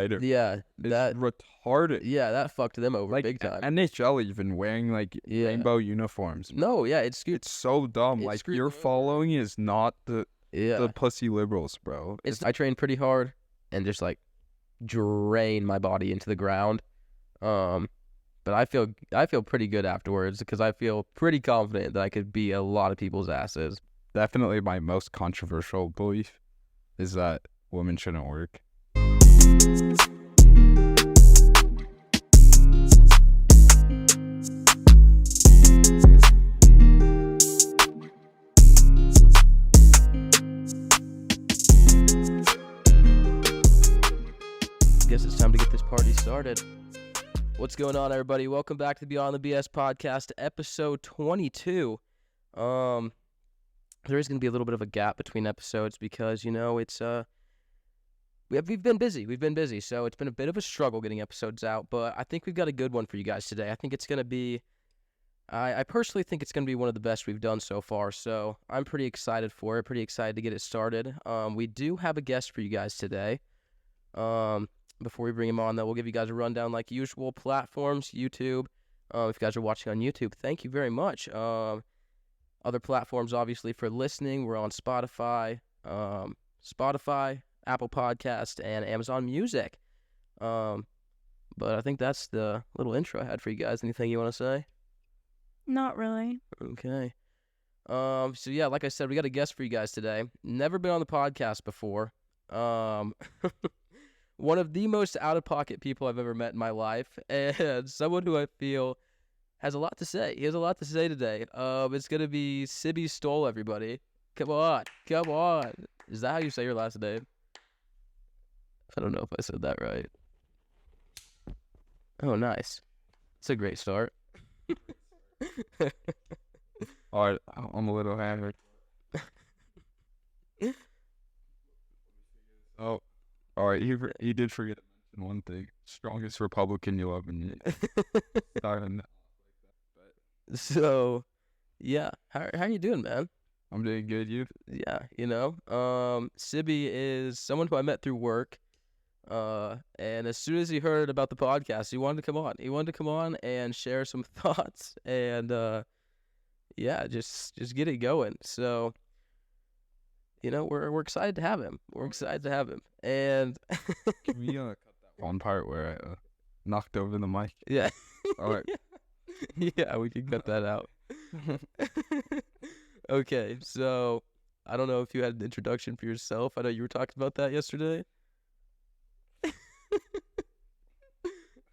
Yeah, It's retarded. Yeah, that fucked them over Like, big time. NHL even wearing, like, rainbow uniforms. No, yeah, It's so dumb. Like, your following is not the pussy liberals, bro. I train pretty hard and just, like, drain my body into the ground. But I feel pretty good afterwards because I feel pretty confident that I could beat a lot of people's asses. Definitely my most controversial belief is that women shouldn't work. Guess it's time to get this party started. What's going on, everybody? Welcome back to Beyond the BS podcast, episode 22. There is going to be a little bit of a gap between episodes because, you know, it's we've been busy, so it's been a bit of a struggle getting episodes out, but I think we've got a good one for you guys today. I think it's going to be, I personally think it's going to be one of the best we've done so far, so I'm pretty excited for it, pretty excited to get it started. We do have a guest for you guys today. Before we bring him on, though, we'll give you guys a rundown like usual. Platforms, YouTube. If you guys are watching on YouTube, thank you very much. Other platforms, obviously, for listening, we're on Spotify, Apple Podcast, and Amazon Music. But I think that's the little intro I had for you guys. Anything you want to say? Not really. Okay. So yeah, like I said, we got a guest for you guys today. Never been on the podcast before. One of the most out-of-pocket people I've ever met in my life, and someone who I feel has a lot to say. He has a lot to say today. It's going to be Sibbie Stoll, everybody. Come on. Is that how you say your last name? I don't know if I said that right. Oh, nice. It's a great start. All right, I'm a little hammered. Oh. All right, he did forget to mention one thing. Strongest Republican you'll ever meet. So, yeah. How you doing, man? I'm doing good, you? Yeah, you know. Sibbe is someone who I met through work. And as soon as he heard about the podcast, he wanted to come on. He wanted to come on and share some thoughts and yeah, just get it going. So, you know, we're excited to have him. And can we cut that one part where I knocked over the mic? Yeah. All right. Yeah, we can cut that out. Okay, so I don't know if you had an introduction for yourself. I know you were talking about that yesterday.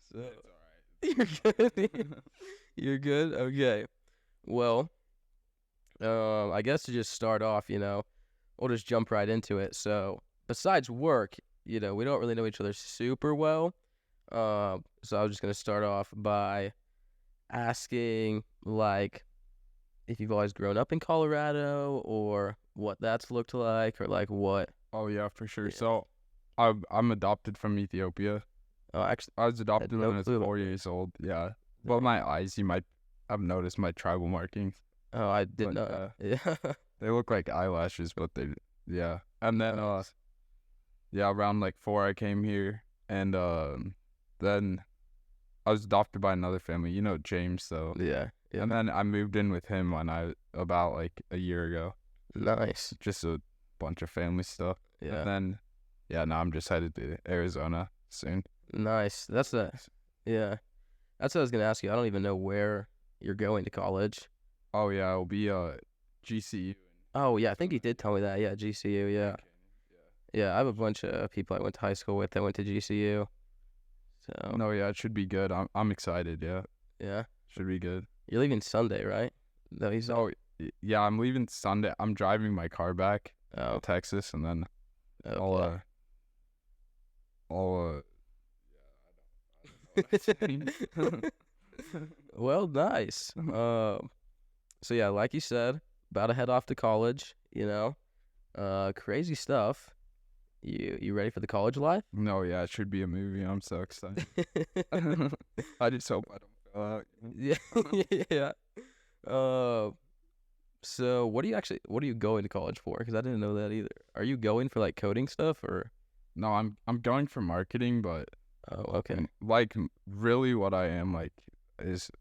So it's all right. You're good. You're good. Okay. Well, I guess to just start off, you know, we'll just jump right into it. So, besides work, you know, we don't really know each other super well. So I was just gonna start off by asking, like, if you've always grown up in Colorado, or what that's looked like, or like what. Oh yeah, for sure. Yeah. So, I'm adopted from Ethiopia. Oh, actually, I was adopted when I was 4 years old. Yeah. Well, my eyes, you might have noticed my tribal markings. Oh, I didn't know. Yeah. They look like eyelashes, but yeah. And then, yeah, around like 4, I came here, and then I was adopted by another family. You know James, so Yeah. And then I moved in with him about like a year ago. Nice. Just a bunch of family stuff. Yeah. And then, yeah, now I'm just headed to Arizona soon. Nice. Yeah. That's what I was gonna ask you. I don't even know where you're going to college. Oh yeah, it'll be GCU. Oh yeah, I think you did tell me that. Yeah, GCU. Yeah. I have a bunch of people I went to high school with that went to GCU. So. No, yeah, it should be good. I'm excited. Yeah. Yeah. Should be good. You're leaving Sunday, right? No, yeah, I'm leaving Sunday. I'm driving my car back to Texas, and then okay. Well, nice. So yeah, like you said, about to head off to college. You know, crazy stuff. You ready for the college life? No, yeah, it should be a movie. I'm so excited. I just hope I don't fail out. Yeah. So what are you going to college for? Because I didn't know that either. Are you going for like coding stuff or? No, I'm going for marketing, but Oh, okay. like really what I am like is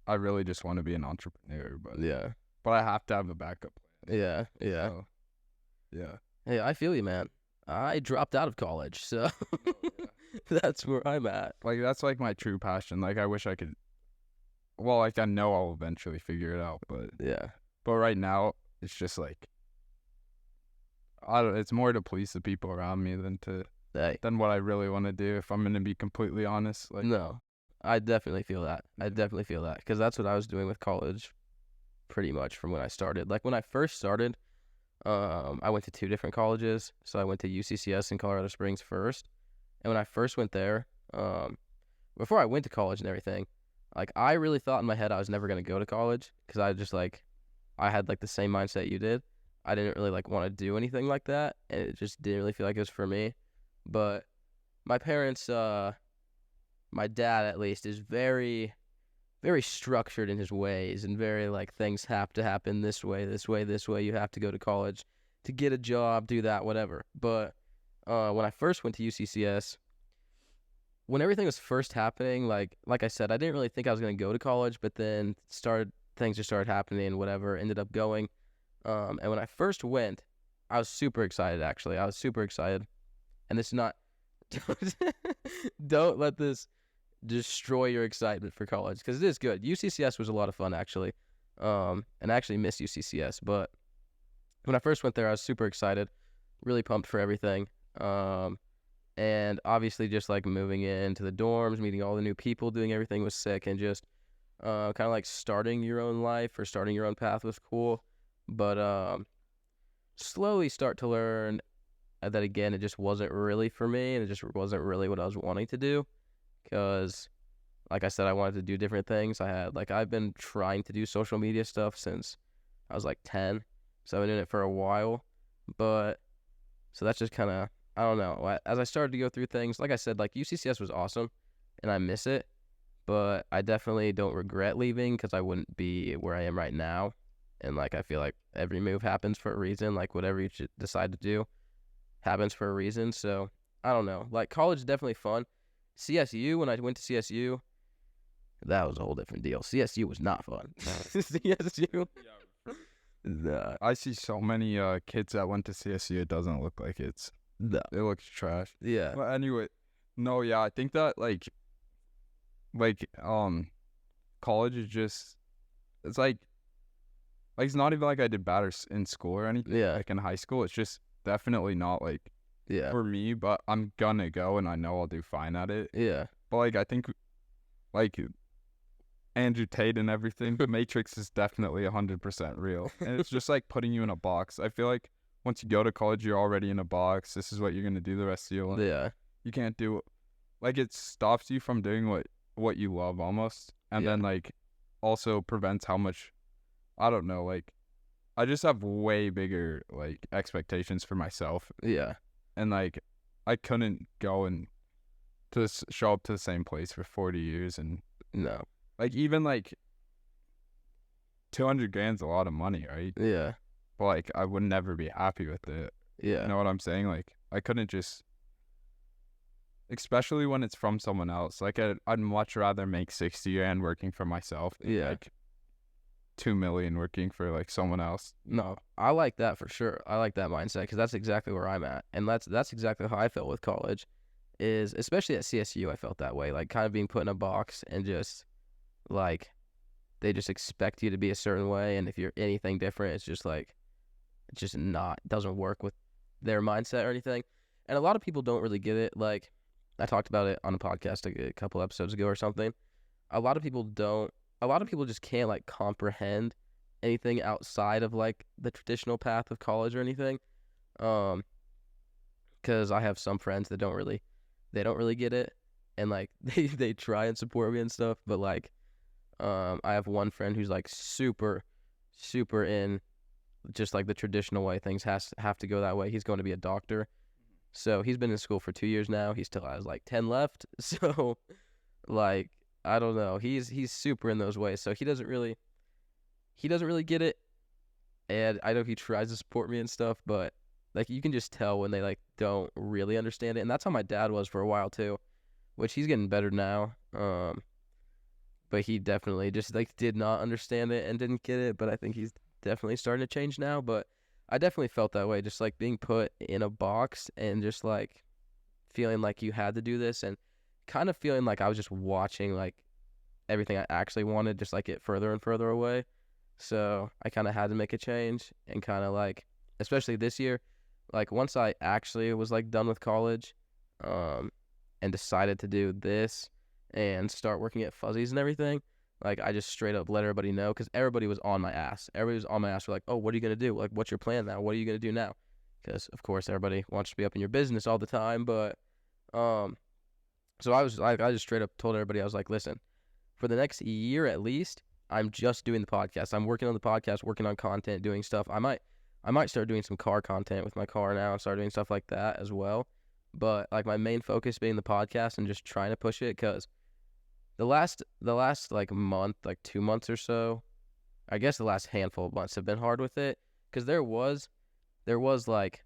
I really just want to be an entrepreneur, Yeah. but I have to have a backup plan. Yeah. Yeah. So, yeah. Hey, I feel you, man. I dropped out of college, so that's where I'm at. Like that's like my true passion. Like I wish I could. Well, like I know I'll eventually figure it out, Yeah. but right now it's just like I don't. It's more to please the people around me Hey. than what I really want to do. If I'm gonna be completely honest, like No, I definitely feel that. I definitely feel that because that's what I was doing with college, pretty much from when I started. Like when I first started, I went to 2 different colleges. So I went to UCCS in Colorado Springs first, and when I first went there, before I went to college and everything, like I really thought in my head I was never gonna go to college because I just like I had like the same mindset you did. I didn't really like want to do anything like that, and it just didn't really feel like it was for me. But my parents, my dad at least, is very, very structured in his ways and very like things have to happen this way, this way, this way. You have to go to college to get a job, do that, whatever. But when I first went to UCCS, when everything was first happening, like I said, I didn't really think I was gonna go to college, but then things just started happening, whatever. Ended up going, and when I first went, I was super excited. Actually, I was super excited, and this is not. Don't let this destroy your excitement for college because it is good. UCCS was a lot of fun actually, and I actually miss UCCS. But when I first went there, I was super excited, really pumped for everything. And obviously just like moving into the dorms, meeting all the new people, doing everything was sick, and just kind of like starting your own life or starting your own path was cool. But slowly start to learn that again, it just wasn't really for me, and it just wasn't really what I was wanting to do. Because, like I said, I wanted to do different things. I've been trying to do social media stuff since I was like 10, so I've been doing it for a while. But so that's just kind of, I don't know. As I started to go through things, like I said, like UCCS was awesome, and I miss it. But I definitely don't regret leaving because I wouldn't be where I am right now. And like I feel like every move happens for a reason. Like whatever you should decide to do happens for a reason. So I don't know. Like college is definitely fun. CSU, when I went to CSU, that was a whole different deal. CSU was not fun. CSU. Nah. I see so many kids that went to CSU. It doesn't look like it looks trash. Yeah. But anyway, no, yeah, I think that college is just it's like it's not even like I did bad in school or anything. Yeah. Like in high school, it's just definitely not like Yeah. for me. But I'm gonna go, and I know I'll do fine at it. Yeah. But like I think like Andrew Tate and everything, the Matrix is definitely 100% real, and it's just like putting you in a box. I feel like once you go to college, you're already in a box. This is what you're gonna do the rest of your life. Yeah. You can't do like it stops you from doing what you love almost, and then like also prevents how much I don't know. Like I just have way bigger like expectations for myself. Yeah. And like I couldn't go and to show up to the same place for 40 years and No. like even like 200 grand's a lot of money, right? Yeah. But like I would never be happy with it. Yeah. You know what I'm saying? Like I couldn't just, especially when it's from someone else. Like I'd much rather make 60 grand working for myself than Yeah. like 2 million working for like someone else. No, I like that for sure. I like that mindset because that's exactly where I'm at, and that's exactly how I felt with college. Is especially at CSU, I felt that way, like kind of being put in a box and just like they just expect you to be a certain way, and if you're anything different, it's just like it's just not doesn't work with their mindset or anything. And a lot of people don't really get it. Like I talked about it on a podcast a couple episodes ago or something. A lot of people don't. A lot of people just can't like comprehend anything outside of like the traditional path of college or anything. Because I have some friends that don't really get it, and like they try and support me and stuff, but like I have one friend who's like super in just like the traditional way things have to go that way. He's going to be a doctor, so he's been in school for 2 years now. He still has like 10 left, so like I don't know. He's super in those ways, so he doesn't really get it. And I know he tries to support me and stuff, but Like, you can just tell when they, like, don't really understand it. And that's how my dad was for a while, too, which he's getting better now. But he definitely just, like, did not understand it and didn't get it. But I think he's definitely starting to change now. But I definitely felt that way, just, like, being put in a box and just, like, feeling like you had to do this and kind of feeling like I was just watching, like, everything I actually wanted just, like, get further and further away. So I kind of had to make a change and kind of, like, especially this year, like, once I actually was, like, done with college and decided to do this and start working at Fuzzies and everything, like, I just straight up let everybody know because everybody was on my ass. Everybody was on my ass for, like, oh, what are you going to do? Like, what's your plan now? What are you going to do now? Because, of course, everybody wants to be up in your business all the time. But so I was like, I just straight up told everybody, I was like, listen, for the next year at least, I'm just doing the podcast. I'm working on the podcast, working on content, doing stuff. I might start doing some car content with my car now and start doing stuff like that as well. But, like, my main focus being the podcast and just trying to push it because the last like month, like 2 months or so, I guess the last handful of months have been hard with it because there was like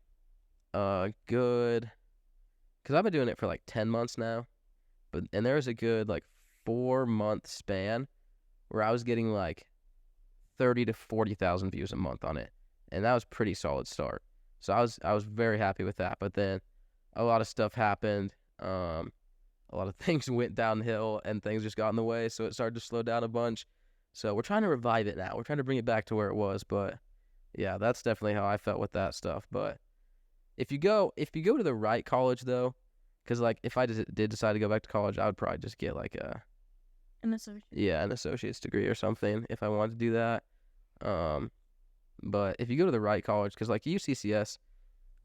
a good, because I've been doing it for like 10 months now, and there was a good like 4-month span where I was getting like 30 to 40,000 views a month on it, and that was a pretty solid start. So I was very happy with that. But then a lot of stuff happened. A lot of things went downhill, and things just got in the way, so it started to slow down a bunch. So we're trying to revive it now. We're trying to bring it back to where it was. But yeah, that's definitely how I felt with that stuff. But if you go to the right college though, because like if I did decide to go back to college, I would probably just get like An associate. an associate's degree or something if I wanted to do that. But if you go to the right college, because like UCCS,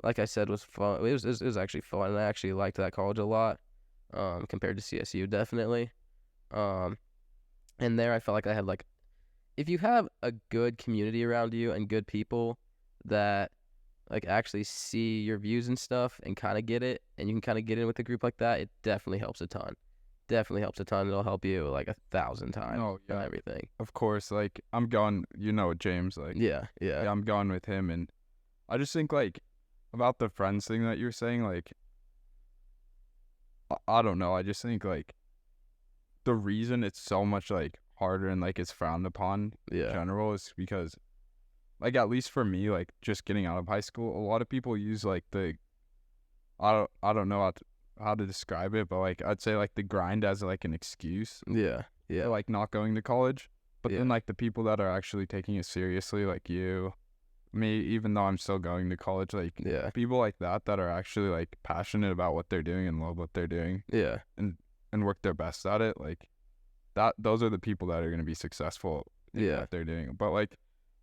like I said, was fun. It was actually fun, and I actually liked that college a lot compared to CSU, definitely. And there I felt like I had like, if you have a good community around you and good people that like actually see your views and stuff and kind of get it, and you can kind of get in with a group like that, it definitely helps a ton. Definitely helps a ton. It'll help you like 1,000 times. Oh, yeah. And everything. Of course, like, I'm going, James, like, Yeah. I'm going with him, and I just think, like, about the friends thing that you're saying, like, I don't know, I just think, like, the reason it's so much, like, harder and, like, it's frowned upon in general is because, like, at least for me, like, just getting out of high school, a lot of people use, like, I don't know how to describe it, but, like, I'd say, like, the grind as, like, an excuse. Yeah. For, like, not going to college. But then, like, the people that are actually taking it seriously, like you, me, even though I'm still going to college, like, people like that are actually, like, passionate about what they're doing and love what they're doing. Yeah. And work their best at it, like, those are the people that are going to be successful in what they're doing. But, like,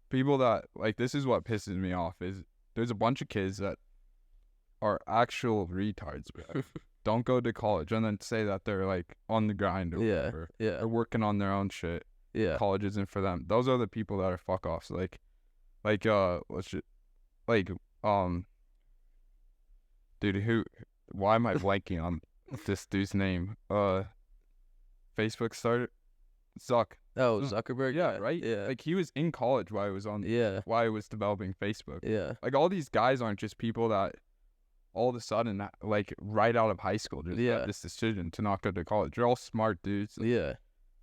people that, like, this is what pisses me off, is there's a bunch of kids that are actual retards, bro. Don't go to college and then say that they're, like, on the grind or whatever. Yeah. They're working on their own shit. Yeah. College isn't for them. Those are the people that are fuck offs. Like, dude, why am I blanking on this dude's name? Facebook started, Oh, Zuckerberg? Yeah, right? Yeah. Like, he was in college while he was developing Facebook. Yeah. Like, all these guys aren't just people that all of a sudden, like, right out of high school, just have this decision to not go to college. They're all smart dudes.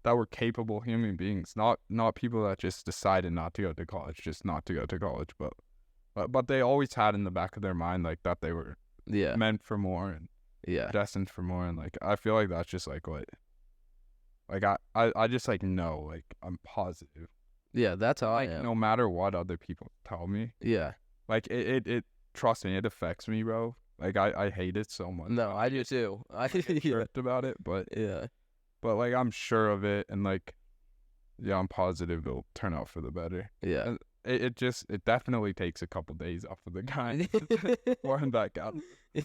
That were capable human beings, not people that just decided not to go to college, just not to go to college. But they always had in the back of their mind, like, that they were meant for more and destined for more. And, like, I feel like that's just, like, what, like, I just, like, know, like, I'm positive. Yeah, that's how like, I am. No matter what other people tell me. Yeah. Like, it trust me, it affects me, bro. Like, I hate it so much. No, I do too. I tripped about it, but But, like, I'm sure of it, and, like, I'm positive it'll turn out for the better. Yeah. And it definitely takes a couple days off of the guy for him back out.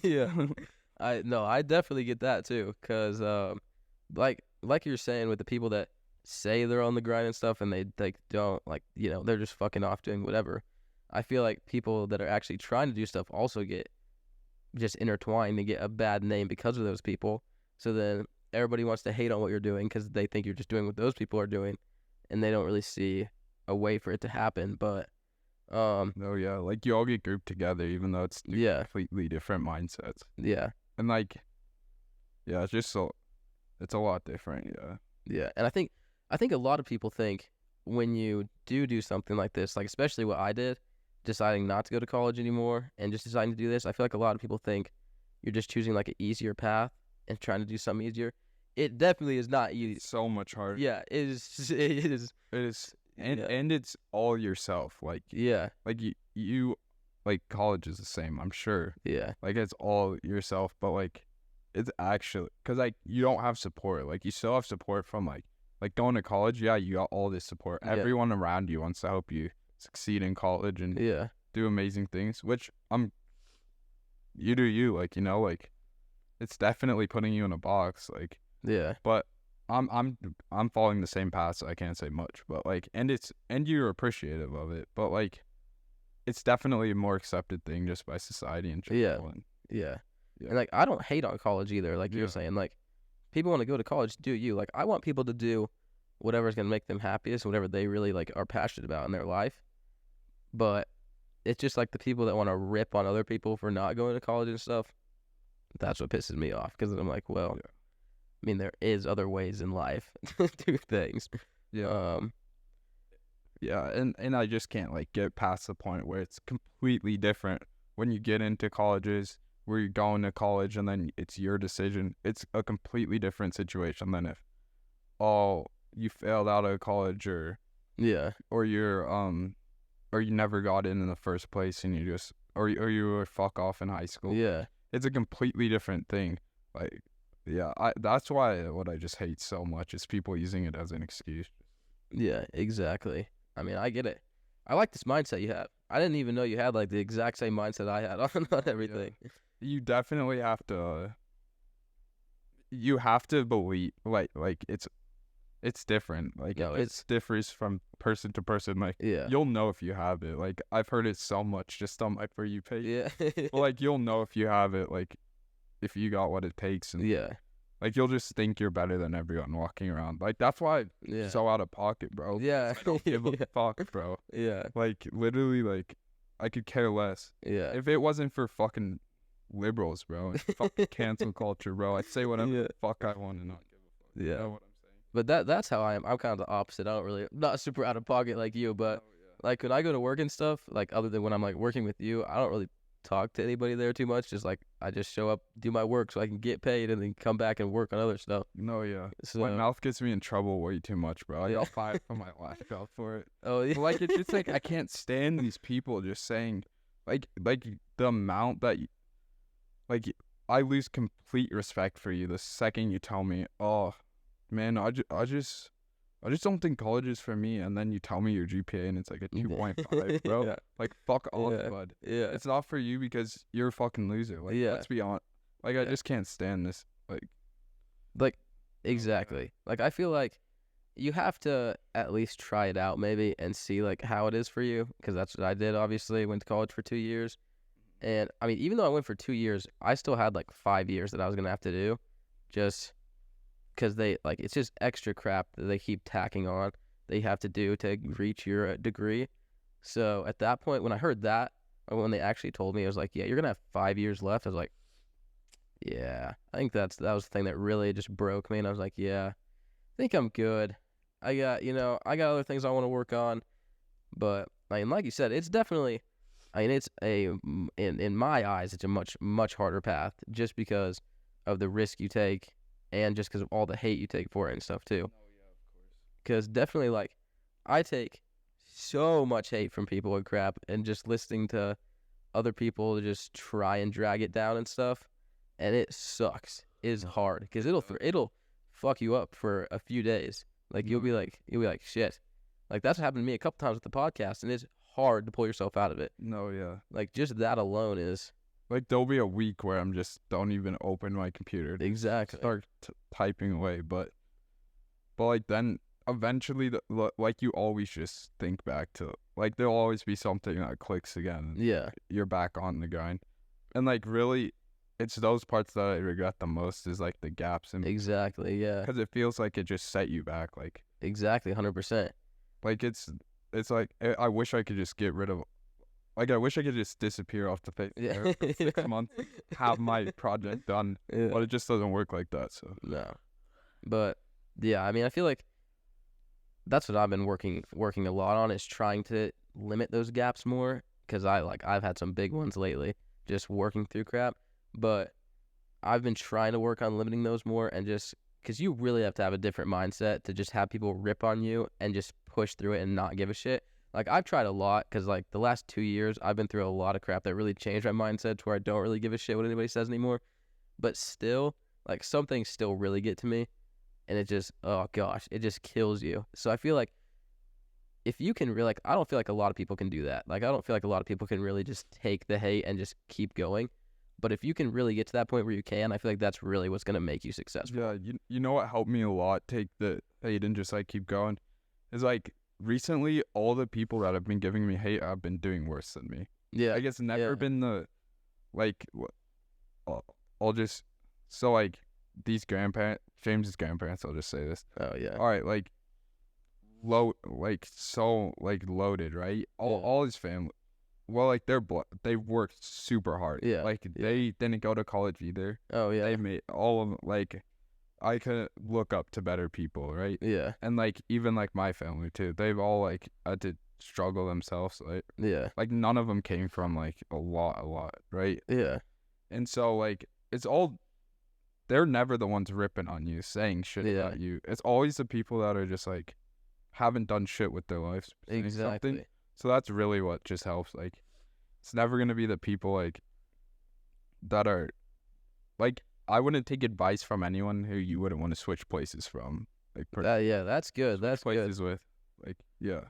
Yeah. I definitely get that too, because like you're saying with the people that say they're on the grind and stuff, and they don't, like, they're just fucking off doing whatever. I feel like people that are actually trying to do stuff also get just intertwined and get a bad name because of those people. So then everybody wants to hate on what you're doing because they think you're just doing what those people are doing, and they don't really see a way for it to happen. But No, yeah, like you all get grouped together, even though it's two Yeah. completely different mindsets, Yeah. and like, yeah, it's just it's a lot different. Yeah, Yeah. And I think a lot of people think when you do something like this, like especially what I did, deciding not to go to college anymore and just deciding to do this, I feel like a lot of people think you're just choosing like an easier path and trying to do something easier. It definitely is not easy. it's so much harder. Yeah, it is. It is. It is, and Yeah. and it's all yourself. Like Yeah. you like college is the same, I'm sure. Yeah. Like it's all yourself, but like it's actually because like you don't have support. Like you still have support from like going to college. Yeah, you got all this support. Yeah. Everyone around you wants to help you succeed in college and Yeah. do amazing things. Which you do you, like, you know, like it's definitely putting you in a box. Like, Yeah. but I'm following the same path, so I can't say much. But like, and you're appreciative of it. But like, it's definitely a more accepted thing just by society in Yeah. general. And Yeah. Yeah. And like I don't hate on college either. Like you're Yeah. saying, like people want to go to college, do you? Like I want people to do whatever's gonna make them happiest, whatever they really like are passionate about in their life. But it's just like the people that want to rip on other people for not going to college and stuff. That's what pisses me off because I'm like, well, Yeah. I mean, there is other ways in life to do things. Yeah. Yeah, and I just can't like get past the point where it's completely different when you get into colleges where you're going to college and then it's your decision. It's a completely different situation than if you failed out of college Yeah. or you never got in the first place and you just or you were fuck off in high school. Yeah. It's a completely different thing. Like, yeah, that's why what I just hate so much is people using it as an excuse. Yeah. Exactly. I mean, I get it. I like this mindset you have. I didn't even know you had like the exact same mindset I had on everything. You definitely have to. You have to believe, like it's different. Like No, it differs from person to person. Like Yeah. you'll know if you have it. Like I've heard it so much just on my For You page. Yeah. But, like you'll know if you have it. Like if you got what it takes, and Yeah. like you'll just think you're better than everyone walking around. Like that's why Yeah. so out of pocket, bro. Yeah. I don't give a Yeah. fuck, bro. Yeah. Like literally, like I could care less. Yeah. If it wasn't for fucking liberals, bro, and fucking cancel culture, bro, I'd say whatever Yeah. the fuck I want and not give a fuck. Yeah. You know what I'm saying? But that's how I am. I'm kind of the opposite. I don't really, not super out of pocket like you, but like when I go to work and stuff, like other than when I'm like working with you, I don't really talk to anybody there too much. Just like I just show up, do my work so I can get paid and then come back and work on other stuff. No, yeah. So My mouth gets me in trouble way too much, bro. I Yeah. got fired from my last job for it. oh yeah. But, like it's just like I can't stand these people just saying like the amount that like I lose complete respect for you the second you tell me, oh man, I just don't think college is for me, and then you tell me your GPA and it's like a 2.5, bro. Yeah. Like fuck off, Yeah. bud. Yeah. It's not for you because you're a fucking loser. Like Yeah. let's be honest. Like I Yeah. just can't stand this. Like exactly. Like I feel like you have to at least try it out maybe and see like how it is for you, because that's what I did. Obviously, went to college for 2 years, and I mean, even though I went for 2 years, I still had like 5 years that I was gonna have to do, just because they like it's just extra crap that they keep tacking on. They have to do to reach your degree. So at that point, when I heard that, or when they actually told me, I was like, yeah, you're gonna have 5 years left. I was like, yeah, I think that was the thing that really just broke me, and I was like, yeah, I think I'm good. I got other things I want to work on, but I mean, like you said, it's definitely, I mean, it's in my eyes, it's a much harder path just because of the risk you take and just because of all the hate you take for it and stuff too. Because definitely, like, I take so much hate from people and crap, and just listening to other people just try and drag it down and stuff, and it sucks. It's hard because it'll fuck you up for a few days. Like you'll be like shit. Like that's what happened to me a couple times with the podcast, and it's hard to pull yourself out of it. No, yeah. Like just that alone is Like there'll be a week where I'm just don't even open my computer to exactly. start typing away, but like then eventually like you always just think back to like there'll always be something that clicks again. Yeah. You're back on the grind, and like really, it's those parts that I regret the most is like the gaps in Exactly. Yeah. because it feels like it just set you back. Like Exactly. 100%. it's like I wish I could just get rid of Like, I wish I could just disappear off the face of the Yeah. earth for 6 months, have my project done, Yeah. but it just doesn't work like that, so. No. But, yeah, I mean, I feel like that's what I've been working a lot on, is trying to limit those gaps more, because I've had some big ones lately, just working through crap, but I've been trying to work on limiting those more, and just, because you really have to have a different mindset to just have people rip on you and just push through it and not give a shit. Like, I've tried a lot, because, like, the last 2 years, I've been through a lot of crap that really changed my mindset to where I don't really give a shit what anybody says anymore. But still, like, some things still really get to me, and it just, oh, gosh, it just kills you. So I feel like if you can really, like, I don't feel like a lot of people can do that. Like, I don't feel like a lot of people can really just take the hate and just keep going. But if you can really get to that point where you can, I feel like that's really what's going to make you successful. Yeah, you know what helped me a lot, take the hate and just, like, keep going, is, like, recently, all the people that have been giving me hate have been doing worse than me. Yeah. Like, it's never yeah. been the, like, I'll just, so, like, these James's grandparents, I'll just say this. Oh, yeah. All right, like, loaded, right? All his family, well, like, they worked super hard. Yeah. Like, they didn't go to college either. Oh, yeah. They made all of them, like, I could look up to better people, right? Yeah. And, like, even, like, my family, too. They've all, like, had to struggle themselves, right? Yeah. Like, none of them came from, like, a lot, right? Yeah. And so, like, it's all, they're never the ones ripping on you, saying shit about you. It's always the people that are just, like, haven't done shit with their lives. Exactly. Something. So that's really what just helps. Like, it's never going to be the people, like, that are, like, I wouldn't take advice from anyone who you wouldn't want to switch places from. Like, Yeah, that's good. That's places good. with, like, yeah.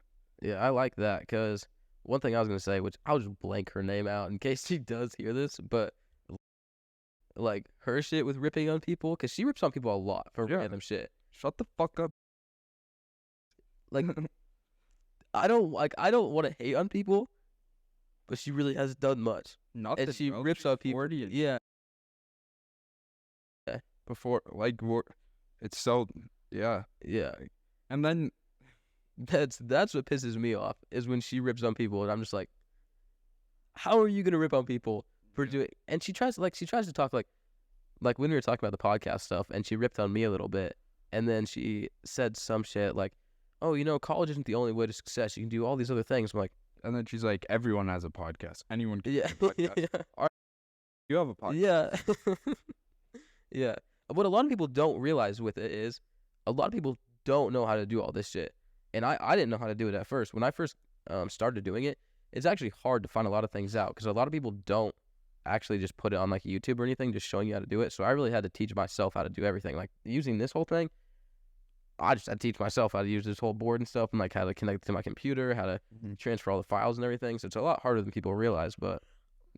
Yeah, I like that, because one thing I was going to say, which I'll just blank her name out in case she does hear this, but, like, her shit with ripping on people, because she rips on people a lot for random shit. Shut the fuck up. Like, I don't want to hate on people, but she really hasn't done much. Nothing, and she bro. rips She's on people. 40 Yeah. Before, like, it's so, yeah. Yeah. And then, That's what pisses me off, is when she rips on people, and I'm just like, how are you gonna rip on people for doing? And she tries to talk like when we were talking about the podcast stuff, and she ripped on me a little bit, and then she said some shit like, oh, you know, college isn't the only way to success. You can do all these other things. I'm like, and then she's like, everyone has a podcast. Anyone can yeah, have a podcast. yeah, You have a podcast. yeah, yeah. What a lot of people don't realize with it is, a lot of people don't know how to do all this shit. And I didn't know how to do it at first. When I first started doing it, it's actually hard to find a lot of things out, because a lot of people don't actually just put it on, like, YouTube or anything, just showing you how to do it. So I really had to teach myself how to do everything. Like, using this whole thing, I just had to teach myself how to use this whole board and stuff, and, like, how to connect it to my computer, how to transfer all the files and everything. So it's a lot harder than people realize, but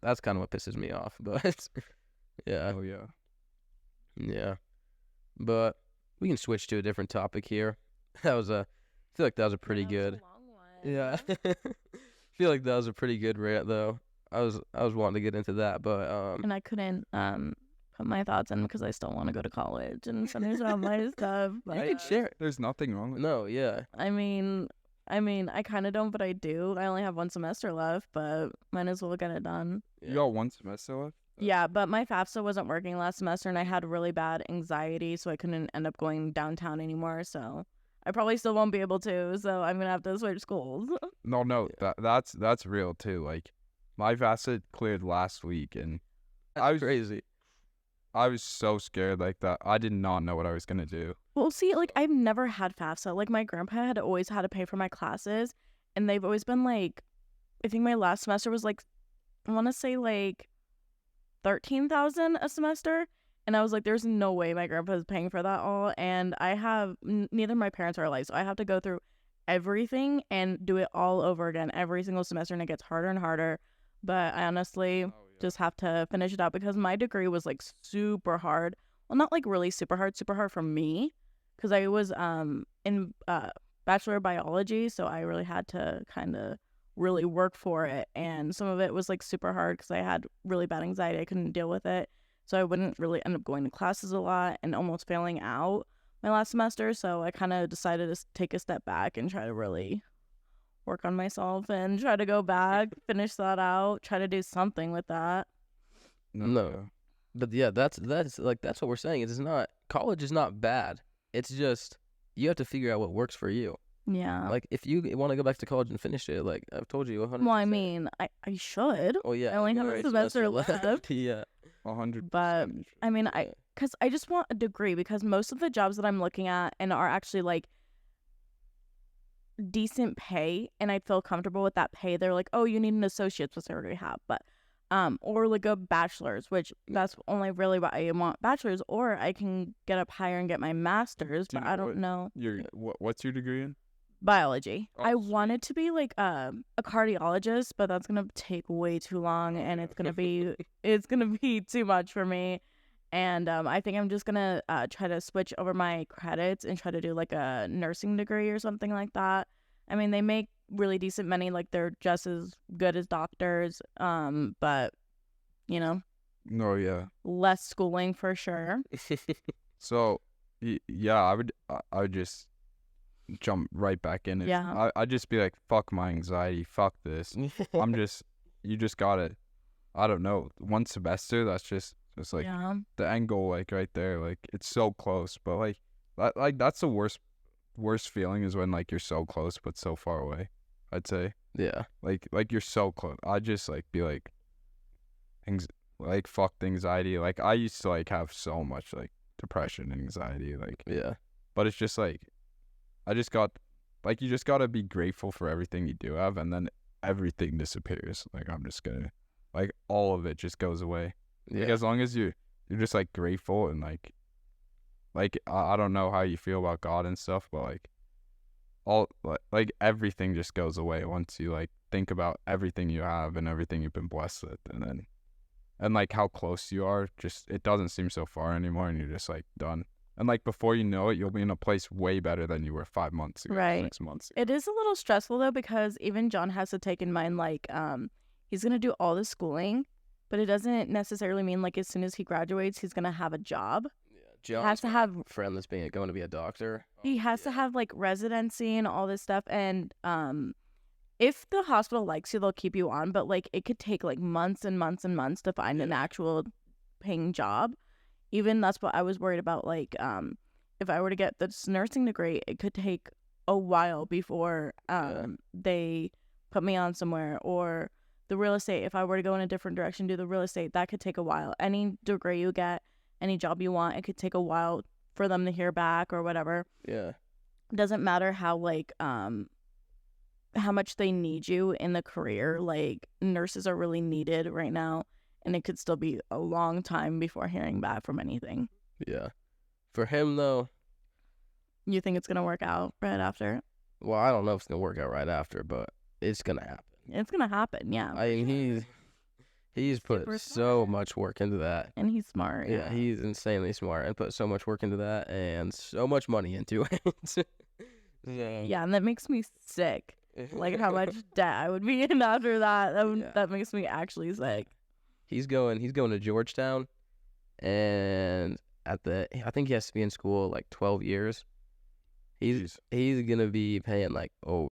that's kind of what pisses me off. But, yeah. Oh, yeah. Yeah. But we can switch to a different topic here. I feel like that was a pretty good. Yeah. I feel like that was a pretty good rant, though. I was wanting to get into that, but and I couldn't put my thoughts in because I still want to go to college and finish all my stuff. But, I can share it. There's nothing wrong with No, yeah. I mean, I kind of don't, but I do. I only have 1 semester left, but might as well get it done. it. You got 1 semester left? Yeah, but my FAFSA wasn't working last semester, and I had really bad anxiety, so I couldn't end up going downtown anymore. So I probably still won't be able to. So I'm gonna have to switch schools. No, that's real too. Like, my FAFSA cleared last week, and I was crazy. I was so scared like that. I did not know what I was gonna do. Well, see, like, I've never had FAFSA. Like, my grandpa had always had to pay for my classes, and they've always been like, I think my last semester was like, I want to say like $13,000 a semester, and I was like, there's no way my grandpa's paying for that all, and I have neither of my parents are alive, so I have to go through everything and do it all over again every single semester, and it gets harder and harder. But I honestly just have to finish it out because my degree was like super hard. Well, not like really super hard for me, because I was in bachelor of biology, so I really had to kind of really work for it, and some of it was like super hard because I had really bad anxiety. I couldn't deal with it, so I wouldn't really end up going to classes a lot and almost failing out my last semester. So I kind of decided to take a step back and try to really work on myself and try to go back, finish that out, try to do something with that. No. But yeah, that's what we're saying. It's not, college is not bad. It's just you have to figure out what works for you. Yeah. Like if you want to go back to college and finish it, like I've told you 100%. Well, I mean, I should. Oh yeah. I only have a semester left. Yeah. 100%. But I mean, because I just want a degree, because most of the jobs that I'm looking at and are actually like decent pay, and I feel comfortable with that pay. They're like, oh, you need an associate's, which I already have, but or like a bachelor's, which that's only really what I want, bachelor's, or I can get up higher and get my master's, but I don't know. What's your degree in? Biology. Oh, I sweet. wanted to be like a cardiologist, but that's gonna take way too long, and it's gonna be too much for me. And I think I'm just gonna try to switch over my credits and try to do like a nursing degree or something like that. I mean, they make really decent money, like they're just as good as doctors, but you know, No, yeah. less schooling for sure. So, yeah, I would just jump right back in it. Yeah. I'd just be like, fuck my anxiety, fuck this. You just gotta, I don't know, one semester, that's just like Yeah. the end goal, like right there. Like it's so close, but like that's the worst feeling is when like you're so close but so far away. I'd say Yeah. like you're so close. I just like be like, fuck the anxiety. Like I used to like have so much like depression and anxiety, like, Yeah. but it's just like I just got like, you just gotta be grateful for everything you do have, and then everything disappears. Like I'm just gonna, like, all of it just goes away. Like Yeah. as long as you're just like grateful and like I don't know how you feel about God and stuff, but like all like everything just goes away once you like think about everything you have and everything you've been blessed with, and like how close you are. Just it doesn't seem so far anymore, and you're just like done. And like before you know it, you'll be in a place way better than you were 5 months ago, Right. 6 months ago. It is a little stressful though, because even John has to take in mind like he's gonna do all the schooling, but it doesn't necessarily mean like as soon as he graduates he's gonna have a job. John's Has to got have a friend that's going to be a doctor. He has to have like residency and all this stuff, and if the hospital likes you, they'll keep you on, but like it could take like months and months and months to find an actual paying job. Even that's what I was worried about, like if I were to get this nursing degree, it could take a while before they put me on somewhere. Or the real estate, if I were to go in a different direction, do the real estate, that could take a while. Any degree you get, any job you want, it could take a while for them to hear back or whatever. Yeah. It doesn't matter how like how much they need you in the career. Like nurses are really needed right now, and it could still be a long time before hearing back from anything. Yeah. For him though, You think it's gonna work out right after? well, I don't know if it's gonna work out right after, but it's gonna happen. It's gonna happen, yeah. I mean, he's put Super so smart. much work into that. And he's smart. Yeah, he's insanely smart and put so much work into that and so much money into it. Yeah, and that makes me sick. Like how much debt I would be in after that. That makes me actually sick. He's going to Georgetown, and I think he has to be in school like 12 years. He's gonna be paying like for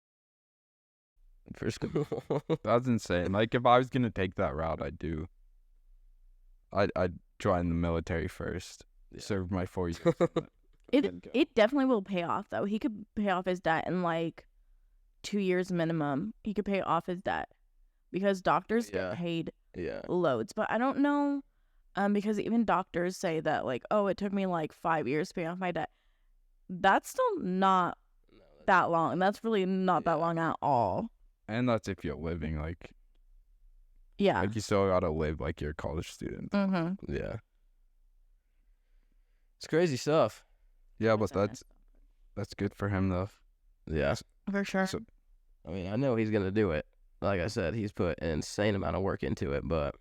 school. That's insane. Like if I was gonna take that route, I'd join the military first, serve my 4 years. It definitely will pay off though. He could pay off his debt in like 2 years minimum. He could pay off his debt because doctors get paid loads. But I don't know, because even doctors say that like, oh, it took me like 5 years to pay off my debt. That's still not that long. That's really not that long at all. And that's if you're living like you still gotta live like you're a college student. Mm-hmm. Yeah. It's crazy stuff. Yeah, but that's good for him though. Yeah. For sure. So, I mean, I know he's gonna do it. Like I said, he's put an insane amount of work into it, but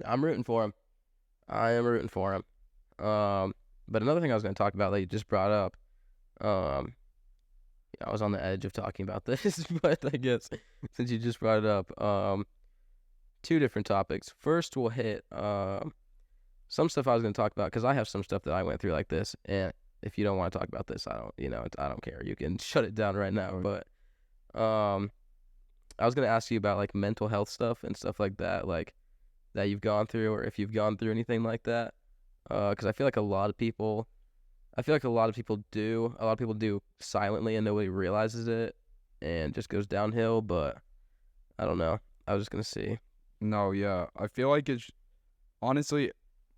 I'm rooting for him. I am rooting for him. But another thing I was gonna talk about that you just brought up, I was on the edge of talking about this, but I guess since you just brought it up, two different topics. First, we'll hit some stuff I was gonna talk about because I have some stuff that I went through like this, and if you don't want to talk about this, I don't care. You can shut it down right now. But I was gonna ask you about like mental health stuff and stuff like that, like that you've gone through, or if you've gone through anything like that. Because I feel like a lot of people do. A lot of people do silently and nobody realizes it, and just goes downhill. But I don't know. I was just gonna see. No, yeah. I feel like it's honestly,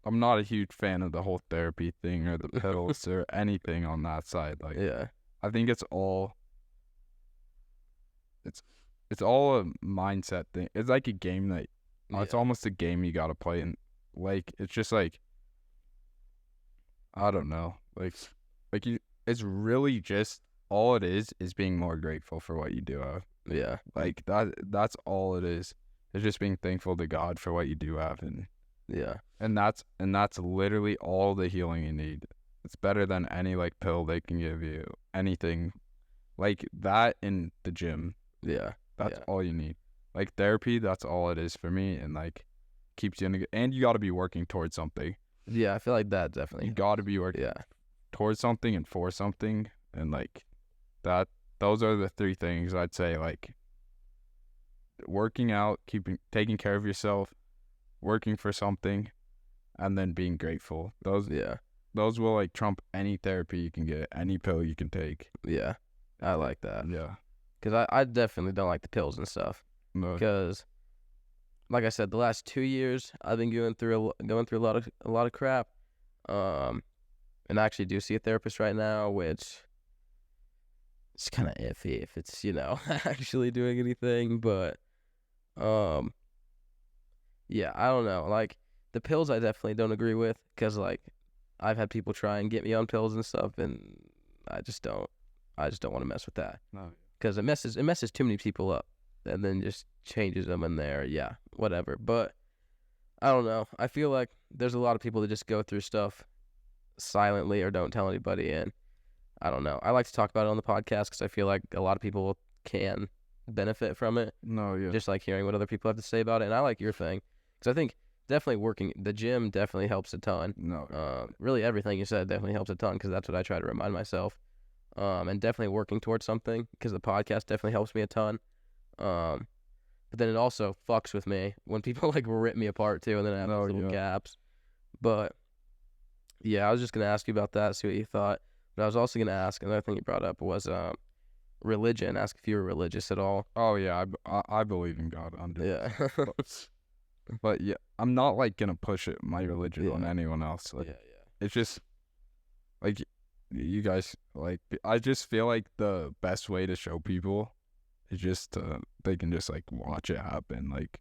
I'm not a huge fan of the whole therapy thing or the pills or anything on that side. Like, Yeah. I think it's all a mindset thing. It's like a game that it's almost a game you gotta play, and like it's just like I don't know, like you. It's really just all it is being more grateful for what you do have. Yeah. Like that's all it is. It's just being thankful to God for what you do have, Yeah. and that's literally all the healing you need. It's better than any like pill they can give you. Anything like that in the gym. Yeah. That's Yeah. all you need. Like therapy, that's all it is for me, and like keeps you in and you got to be working towards something. Yeah. I feel like that definitely. You got to be working Yeah. towards something and for something, and like that. Those are the three things I'd say. Like working out, taking care of yourself, working for something, and then being grateful. Those will like trump any therapy you can get, any pill you can take. Yeah. I like that. Yeah. Because I definitely don't like the pills and stuff. No. Because, like I said, the last 2 years I've been going through a lot of crap. And I actually do see a therapist right now, which it's kind of iffy if it's actually doing anything. But yeah, I don't know. Like the pills, I definitely don't agree with, because like I've had people try and get me on pills and stuff, and I just don't want to mess with that. No. Because it messes too many people up, and then just changes them in there. Yeah, whatever. But I don't know. I feel like there's a lot of people that just go through stuff silently or don't tell anybody. And I don't know. I like to talk about it on the podcast because I feel like a lot of people can benefit from it. No, yeah. Just like hearing what other people have to say about it. And I like your thing because I think definitely working the gym definitely helps a ton. No. Really everything you said definitely helps a ton, because that's what I try to remind myself. And definitely working towards something, because the podcast definitely helps me a ton. But then it also fucks with me when people like rip me apart too, and then I have these little gaps. But yeah, I was just gonna ask you about that, see what you thought. But I was also gonna ask, another thing you brought up was religion. Ask if you were religious at all. Oh yeah, I believe in God. Yeah. But yeah, I'm not like gonna push my religion on anyone else. Like, yeah. it's just like you guys, like I just feel like the best way to show people is just they can just like watch it happen, like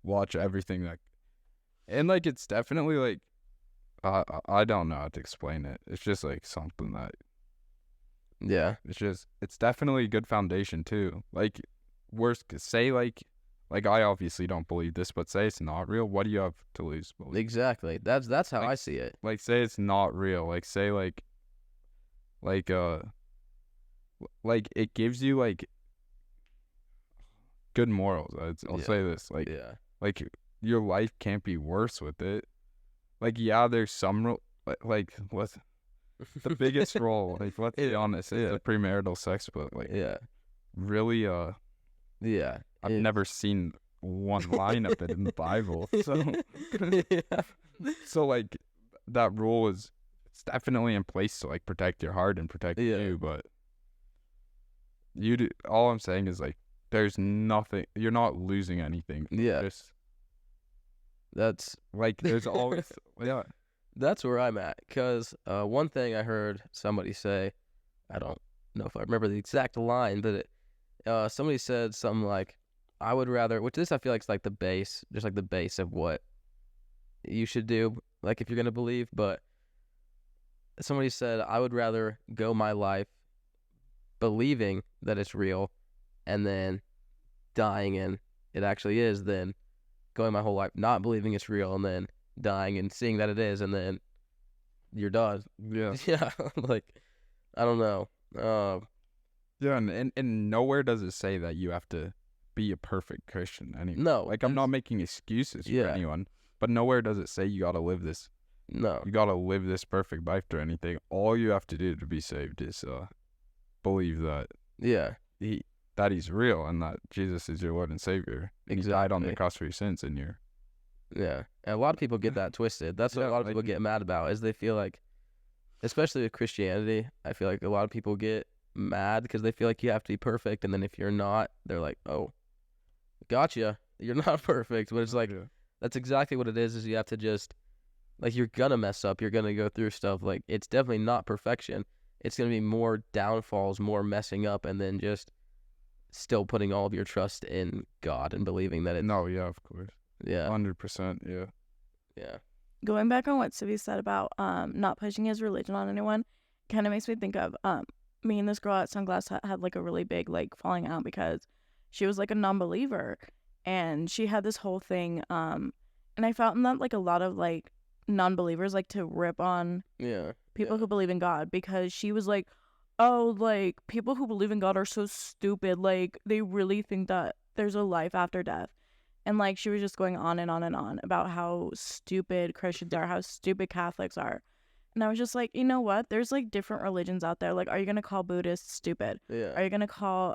watch everything and like it's definitely like I don't know how to explain it. It's just like something that it's definitely a good foundation too. Like say like I obviously don't believe this, but say it's not real. What do you have to lose? Exactly. That's how like, I see it. Like say it's not real. Like say like it gives you like good morals. I'll say this, like your life can't be worse with it. Like there's some like what's the biggest role? Like let's be honest, it's the premarital sex, but like really I've never seen one line of it in the Bible, so so like that rule it's definitely in place to like protect your heart and protect you, but all I'm saying is like there's nothing, you're not losing anything. That's like there's always that's where I'm at, because one thing I heard somebody say, I don't know if I remember the exact line, but somebody said something like, I would rather, which this I feel like is like the base, just like the base of what you should do, like if you're gonna believe. But somebody said, I would rather go my life believing that it's real and then dying in it actually is, than going my whole life not believing it's real and then dying and seeing that it is, and then you're done. Like I don't know. And nowhere does it say that you have to be a perfect Christian anyway. No, like I'm not making excuses for anyone, but nowhere does it say you gotta live this. No, you gotta live this perfect life or anything. All you have to do to be saved is believe that that he's real and that Jesus is your Lord and Savior. And he died on the Exactly. cross for your sins, and you're Yeah, and a lot of people get that twisted. That's what Yeah, a lot of like- people get mad about, is they feel like, especially with Christianity, I feel like a lot of people get mad because they feel like you have to be perfect, and then if you're not, they're like, oh, gotcha, you're not perfect. But it's like, Yeah. that's exactly what it is you have to just, like, you're gonna mess up, you're gonna go through stuff. Like, it's definitely not perfection. It's gonna be more downfalls, more messing up, and then just still putting all of your trust in God and believing that it's, No, yeah, of course. yeah, 100%, yeah. yeah, Going back on what Sibbie said about not pushing his religion on anyone, kind of makes me think of me and this girl at Sunglass had like a really big like falling out because she was like a non-believer, and she had this whole thing and I found that like a lot of like non-believers like to rip on yeah, people who believe in God, because she was like, oh, like people who believe in God are so stupid, like they really think that there's a life after death. And like she was just going on and on and on about how stupid Christians are, how stupid Catholics are. And I was just like, you know what? There's like different religions out there. Like, are you gonna call Buddhists stupid? yeah, Are you gonna call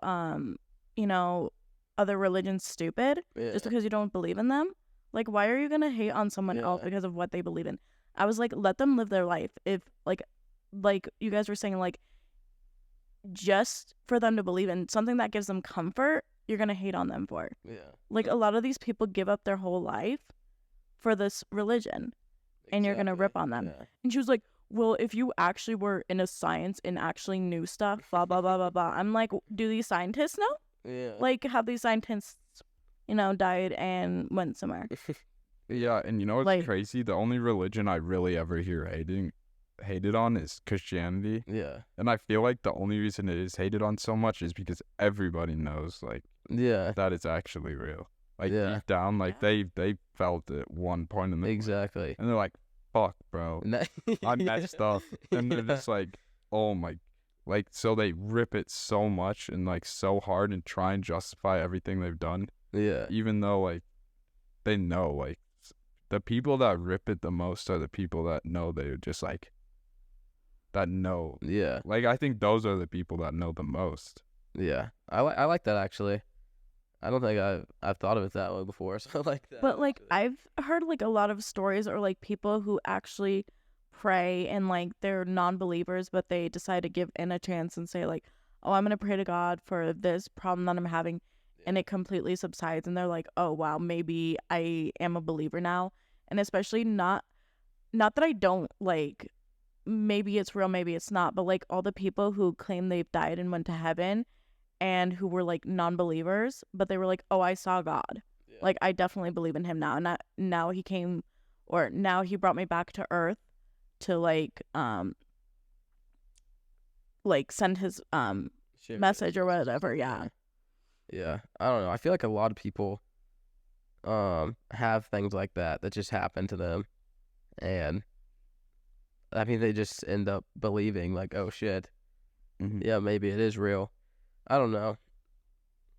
you know, other religions stupid yeah. just because you don't believe in them? Like, why are you gonna hate on someone else Yeah. because of what they believe in? I was like, let them live their life. If like you guys were saying, like, just for them to believe in something that gives them comfort, you're gonna hate on them for. Yeah. Like, a lot of these people give up their whole life for this religion, and you're gonna rip on them. Yeah. And she was like, well, if you actually were into science and actually knew stuff, blah blah blah blah blah. I'm like, do these scientists know? Yeah. Like, have these scientists, you know, died and went somewhere? Yeah, and you know what's Like- crazy? The only religion I really ever hear hated on is Christianity. Yeah. And I feel like the only reason it is hated on so much is because everybody knows, like, Yeah. that it's actually real. Like, Yeah. deep down, like, they felt it one point in the Exactly. and they're like, fuck, bro. I messed up. And they're just like, oh my, like, so they rip it so much and like so hard and try and justify everything they've done, Yeah. even though like they know, like, the people that rip it the most are the people that know they're just like, that know. Yeah. Like, I think those are the people that know the most. Yeah. I like that, actually. I don't think I've thought of it that way before, so I like that. But like, actually. I've heard like a lot of stories, or like people who actually pray and like they're non-believers, but they decide to give in a chance and say like, oh, I'm gonna pray to God for this problem that I'm having, and it completely subsides, and they're like, oh wow, maybe I am a believer now. And especially not that I don't, like, maybe it's real, maybe it's not, but like all the people who claim they've died and went to heaven and who were like non-believers, but they were like, oh, I saw God. Yeah. Like, I definitely believe in him now. And now he came, or now he brought me back to earth to like send his Share message or it. whatever. Yeah. Yeah. I don't know. I feel like a lot of people have things like that just happen to them, and I mean they just end up believing like, oh shit, yeah, maybe it is real. I don't know.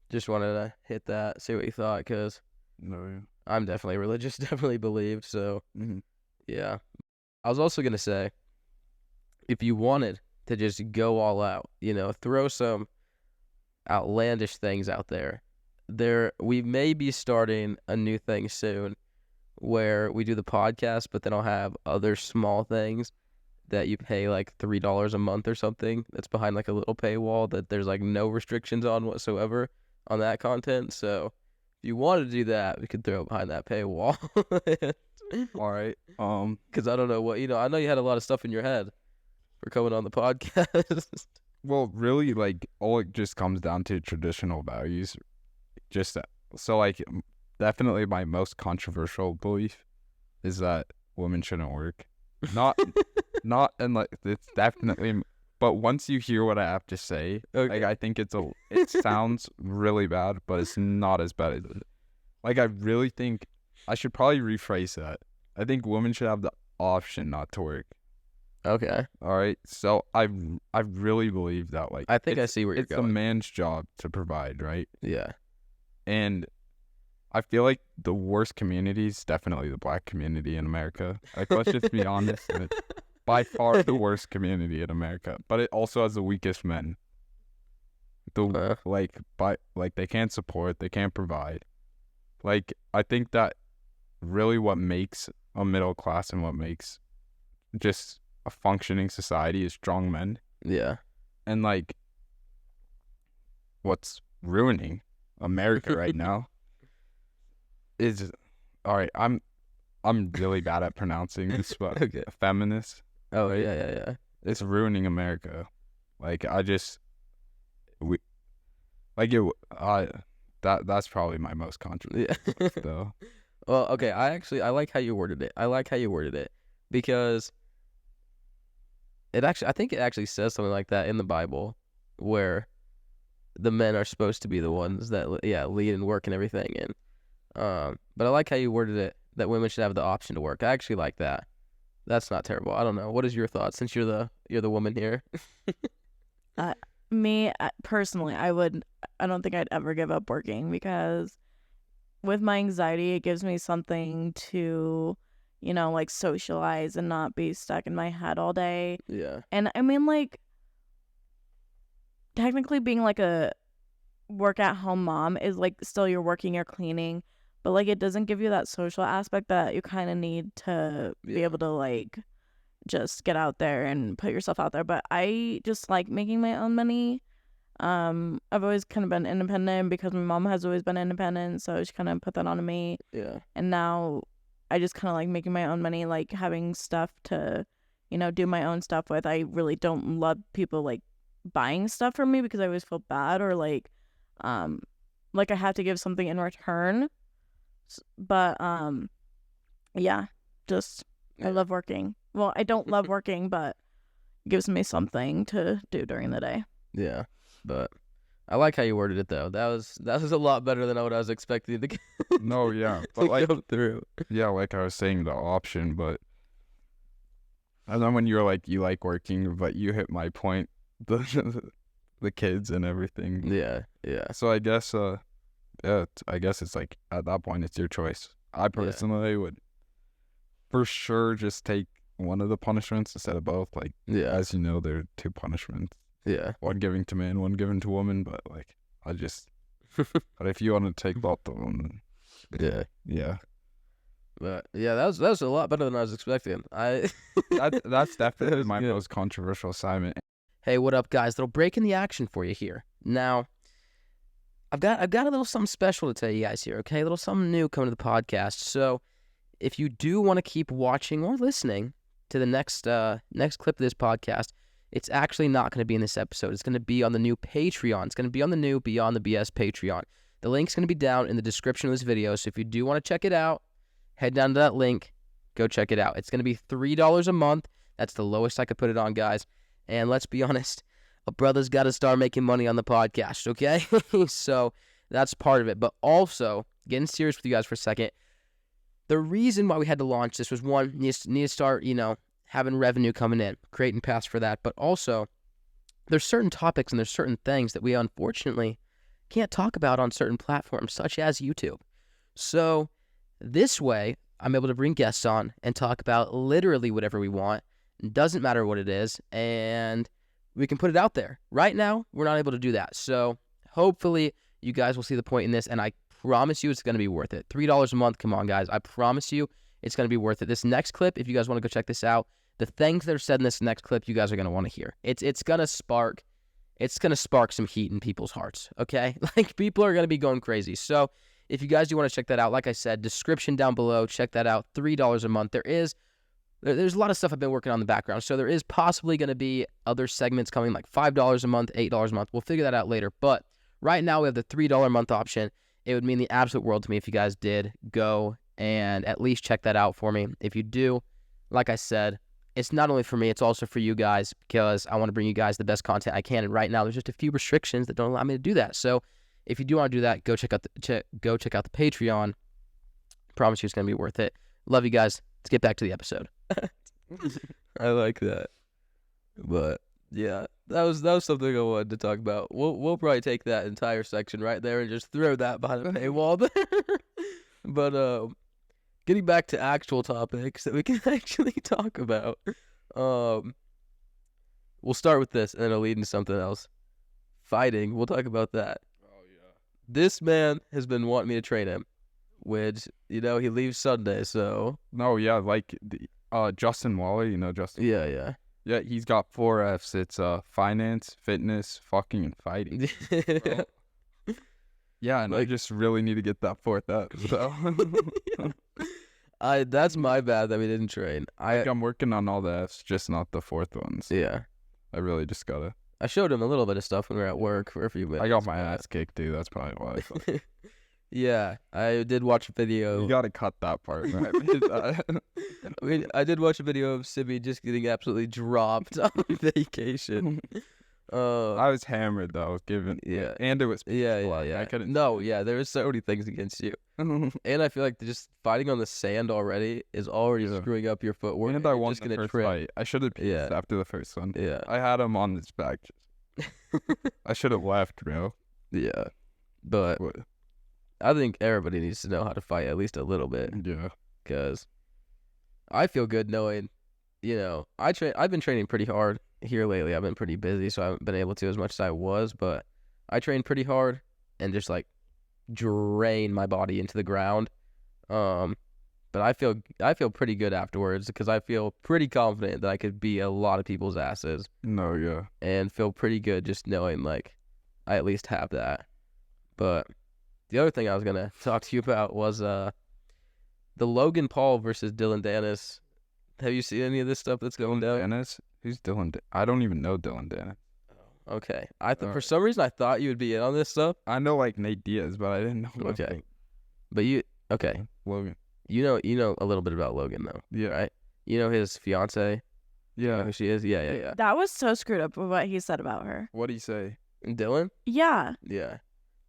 Just wanted to hit that, see what you thought, because No, yeah. I'm definitely religious, definitely believed. So yeah. I was also gonna say, if you wanted to just go all out, you know, throw some outlandish things out there, we may be starting a new thing soon where we do the podcast, but then I'll have other small things that you pay like $3 a month or something that's behind like a little paywall that there's like no restrictions on whatsoever on that content. So if you wanted to do that, we could throw it behind that paywall. All right. Because I don't know what, I know you had a lot of stuff in your head for coming on the podcast. Well, really, like, all it just comes down to traditional values. Just so, like, definitely my most controversial belief is that women shouldn't work. Not, and like, it's definitely. But once you hear what I have to say, Okay. like, I think it sounds really bad, but it's not as bad as it. Like, I really think I should probably rephrase that. I think women should have the option not to work. Okay. All right, so I really believe that, like, I think I see where you're it's a going. man's job to provide, right? Yeah. And I feel like the worst community is definitely the black community in America. Like, let's just be honest, it's by far the worst community in America, but it also has the weakest men. They can't support, they can't provide. Like, I think that really what makes a middle class and what makes just a functioning society is strong men. Yeah. And like, what's ruining America right now is, all right, I'm really bad at pronouncing this, but Okay. feminist. Oh, right? yeah. It's ruining America. Like, that's probably my most controversial Yeah. though. Well, okay, I like how you worded it. Because I think it actually says something like that in the Bible, where the men are supposed to be the ones that lead and work and everything. And but I like how you worded it, that women should have the option to work. I actually like that. That's not terrible. I don't know. What is your thoughts, since you're the woman here? Me personally, I don't think I'd ever give up working, because with my anxiety, it gives me something to, like, socialize and not be stuck in my head all day. Yeah. And I mean, like, technically being like a work at home mom is like, still you're working, you're cleaning, but like, it doesn't give you that social aspect that you kind of need to be able to, like, just get out there and put yourself out there. But I just like making my own money. I've always kind of been independent because my mom has always been independent, so she kind of put that on me. Yeah. And now I just kind of like making my own money, like having stuff to, do my own stuff with. I really don't love people like buying stuff from me, because I always feel bad, or like I have to give something in return. But yeah, just I love working. Well, I don't love working, but it gives me something to do during the day. Yeah. But I like how you worded it, though. That was a lot better than what I was expecting to No, yeah, but like, go through. Yeah, like I was saying, the option, but and then when you're like, you like working, but you hit my point, the kids and everything. Yeah. So I guess, I guess it's like, at that point, it's your choice. I personally would, for sure, just take one of the punishments instead of both. Like, as you know, there are two punishments. Yeah. One giving to man, one giving to woman. But like, but if you want to take both of them, yeah. But yeah, that was a lot better than I was expecting. That's definitely my most controversial assignment. Hey, what up, guys? Little break in the action for you here. Now, I've got a little something special to tell you guys here. Okay, a little something new coming to the podcast. So, if you do want to keep watching or listening to the next clip of this podcast, it's actually not going to be in this episode. It's going to be on the new Patreon. It's going to be on the new Beyond the BS Patreon. The link's going to be down in the description of this video. So if you do want to check it out, head down to that link. Go check it out. It's going to be $3 a month. That's the lowest I could put it on, guys. And let's be honest, a brother's got to start making money on the podcast, okay? So that's part of it. But also, getting serious with you guys for a second, the reason why we had to launch this was, one, need to start, having revenue coming in, creating paths for that. But also, there's certain topics and there's certain things that we unfortunately can't talk about on certain platforms, such as YouTube. So this way, I'm able to bring guests on and talk about literally whatever we want. It doesn't matter what it is, and we can put it out there. Right now, we're not able to do that. So hopefully, you guys will see the point in this, and I promise you it's going to be worth it. $3 a month, come on, guys. I promise you it's going to be worth it. This next clip, if you guys want to go check this out, the things that are said in this next clip, you guys are going to want to hear. It's going to spark some heat in people's hearts, okay? Like, people are going to be going crazy. So if you guys do want to check that out, like I said, description down below, check that out, $3 a month. There's a lot of stuff I've been working on in the background, so there is possibly going to be other segments coming, like $5 a month, $8 a month. We'll figure that out later, but right now we have the $3 a month option. It would mean the absolute world to me if you guys did go and at least check that out for me. If you do, like I said, it's not only for me, it's also for you guys, because I want to bring you guys the best content I can. And right now, there's just a few restrictions that don't allow me to do that. So if you do want to do that, go check out the Patreon. Promise you it's going to be worth it. Love you guys. Let's get back to the episode. I like that. But yeah, that was something I wanted to talk about. We'll probably take that entire section right there and just throw that behind a paywall there. But getting back to actual topics that we can actually talk about. We'll start with this, and then it'll lead into something else. fighting, we'll talk about that. Oh yeah. This man has been wanting me to train him, which, he leaves Sunday, so. No, yeah, like Justin Waller, Justin. Yeah. Yeah, he's got 4 Fs. It's finance, fitness, fucking, and fighting. Bro. Yeah, and I just really need to get that 4th F. So. That's my bad that we didn't train. I'm working on all the Fs, just not the 4th ones. Yeah. I really just gotta. I showed him a little bit of stuff when we were at work for a few minutes. I got my ass kicked, too. That's probably why. Yeah, I did watch a video. You gotta cut that part, right? I did watch a video of Sibbe just getting absolutely dropped on vacation. I was hammered though, Yeah. and it was Yeah. I couldn't. No, yeah, there was so many things against you, and I feel like just fighting on the sand already is already screwing up your footwork. And I won just the gonna first trip. fight. I should have Yeah. after the first one. Yeah, I had him on his back. I should have left, bro. yeah, but What? I think everybody needs to know how to fight at least a little bit, Yeah. because I feel good knowing, I've been training pretty hard here lately. I've been pretty busy, so I haven't been able to as much as I was, but I train pretty hard and just like drain my body into the ground. But I feel pretty good afterwards because I feel pretty confident that I could beat a lot of people's asses No, yeah. and feel pretty good just knowing like I at least have that. But the other thing I was gonna talk to you about was the Logan Paul versus Dylan Dennis. Have you seen any of this stuff that's going down? Dennis? Who's Dylan? I don't even know Dylan Dennis. Okay, for some reason I thought you would be in on this stuff. I know like Nate Diaz, but I didn't know. Okay, but Logan. you know a little bit about Logan though, Yeah. right? You know his fiance. You know Yeah. who she is? Yeah. That was so screwed up with what he said about her. What'd he say? And Dylan? Yeah, Yeah.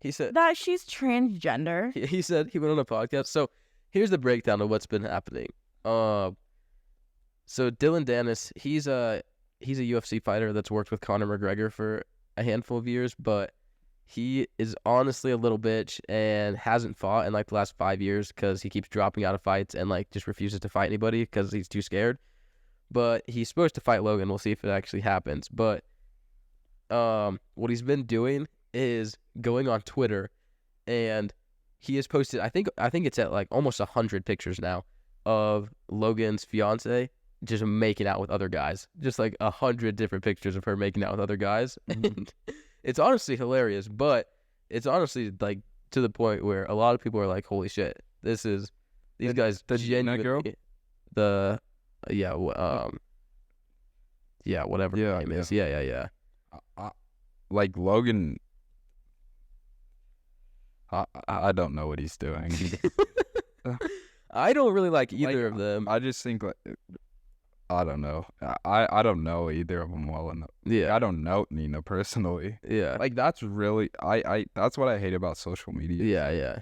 He said that she's transgender. he said he went on a podcast. So here's the breakdown of what's been happening. So Dylan Dennis, he's a UFC fighter that's worked with Conor McGregor for a handful of years, but he is honestly a little bitch and hasn't fought in like the last 5 years because he keeps dropping out of fights and like just refuses to fight anybody because he's too scared. But he's supposed to fight Logan. We'll see if it actually happens. But what he's been doing is going on Twitter, and he has posted, I think it's at like almost 100 pictures now of Logan's fiance just making out with other guys, just like 100 different pictures of her making out with other guys. And it's honestly hilarious, but it's honestly like to the point where a lot of people are like, holy shit, these guys, the Gina girl? Whatever her name is. Yeah. Like Logan. I don't know what he's doing. I don't really like either of them. I just think like I don't know. I don't know either of them well enough. Yeah. I don't know Nina personally. Yeah. Like that's really I that's what I hate about social media. Yeah.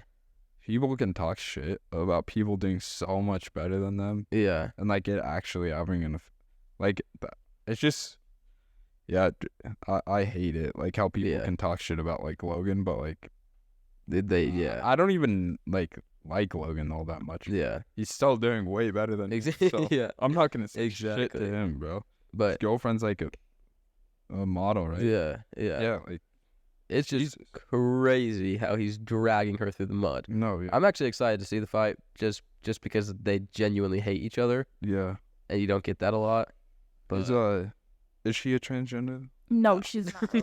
People can talk shit about people doing so much better than them, Yeah. and like it actually having it's just I hate it. Like how people can talk shit about like Logan, but like I don't even like Logan all that much. Yeah. He's still doing way better than me, so Yeah. I'm not gonna say Exactly. shit to him, bro. But His girlfriend's like a model, right? yeah. Like It's just crazy how he's dragging her through the mud. no, yeah, I'm actually excited to see the fight just because they genuinely hate each other, yeah. and you don't get that a lot. But Is she a transgender? No, she's not.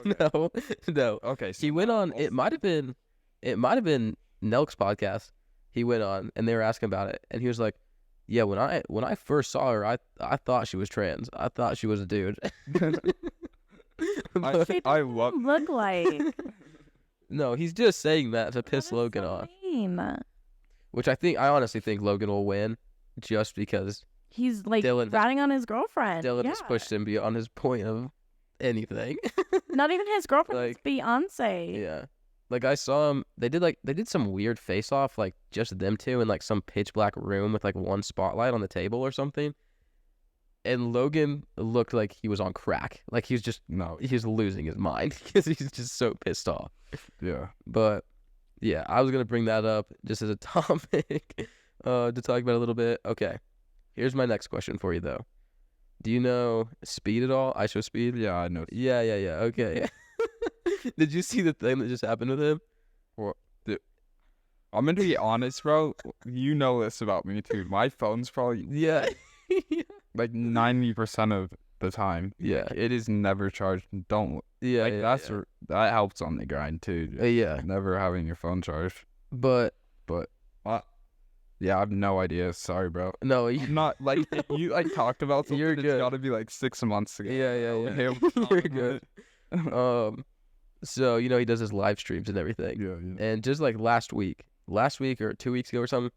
no. Okay, so He went on. It might have been Nelk's podcast. He went on, and they were asking about it, and he was like, "Yeah, when I first saw her, I thought she was trans. I thought she was a dude." I love. Look like. No, he's just saying that to piss Logan off. Which I honestly think Logan will win, just because He's like ratting on his girlfriend. Dylan has pushed him beyond his point of anything. Not even his girlfriend. Like, It's Beyonce. Yeah. Like I saw him, they did some weird face off, like just them two in like some pitch black room with like one spotlight on the table or something. And Logan looked like he was on crack. Like he was losing his mind because he's just so pissed off. Yeah. But yeah, I was gonna bring that up just as a topic to talk about a little bit. Okay. Here's my next question for you though. Do you know Speed at all? ISO Speed? Yeah, I know. Yeah. Okay. Did you see the thing that just happened with him? Well, I'm gonna be honest, bro. You know this about me too. My phone's probably Yeah. like 90% of the time. Yeah. Like, it is never charged. Don't Yeah. like yeah, that's yeah. that helps on the grind too. Just Yeah. never having your phone charged. But Yeah, I have no idea. Sorry, bro. no, I'm not like if you like talked about something. You're It's good. got to be like 6 months ago. Yeah. Hey, You're good. So he does his live streams and everything. Yeah. And just like last week or 2 weeks ago or something,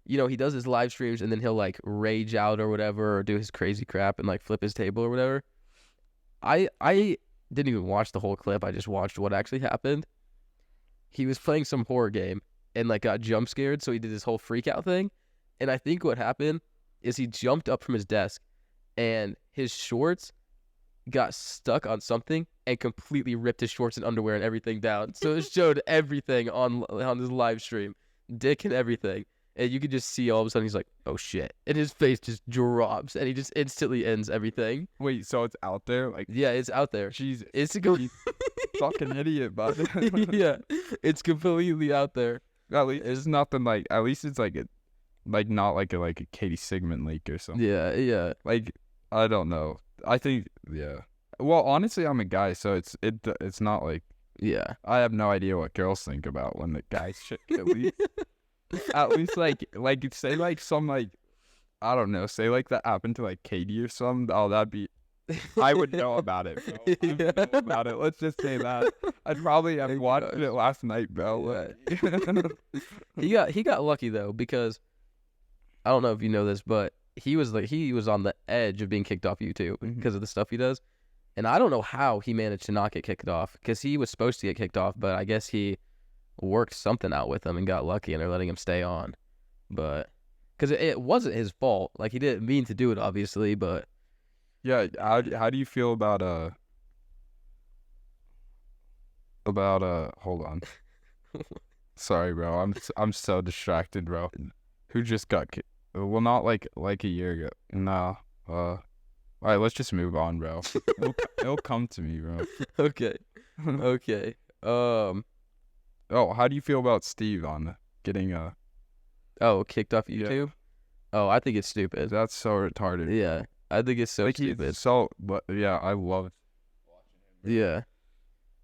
he does his live streams and then he'll like rage out or whatever or do his crazy crap and like flip his table or whatever. I didn't even watch the whole clip. I just watched what actually happened. He was playing some horror game and like got jump scared, so he did this whole freak out thing. And I think what happened is he jumped up from his desk and his shorts got stuck on something and completely ripped his shorts and underwear and everything down. So it showed everything on his live stream, dick and everything. And you could just see all of a sudden he's like, oh shit. And his face just drops and he just instantly ends everything. Wait, so it's out there? Like, Yeah, it's out there. Jesus, It's fucking idiot, bud. yeah, it's completely out there. At least it's nothing like. At least it's like not like a Katie Sigmund leak or something. Yeah. Like, I don't know. I think Well, honestly, I'm a guy, so it's not like Yeah. I have no idea what girls think about when the guys shit get leaked. At least like say like some like I don't know, say like that happened to like Katie or something. Oh, that'd be. I would know about it, bro. I would know about it. Let's just say that. I'd probably have watched it last night, bro. He got lucky though, because I don't know if you know this, but he was on the edge of being kicked off YouTube because of the stuff he does. And I don't know how he managed to not get kicked off, because he was supposed to get kicked off, but I guess he worked something out with them and got lucky and they're letting him stay on. But because it wasn't his fault. Like, he didn't mean to do it, obviously, but Yeah, how do you feel about hold on. Sorry, bro. I'm so distracted, bro. Who just got kicked? Well, not like a year ago. No. All right, let's just move on, bro. It'll come to me, bro. okay. Oh, how do you feel about Steve on getting Kicked off YouTube? Yeah. Oh, I think it's stupid. That's so retarded. Yeah, I think it's so Like stupid. but yeah, I love it. Yeah.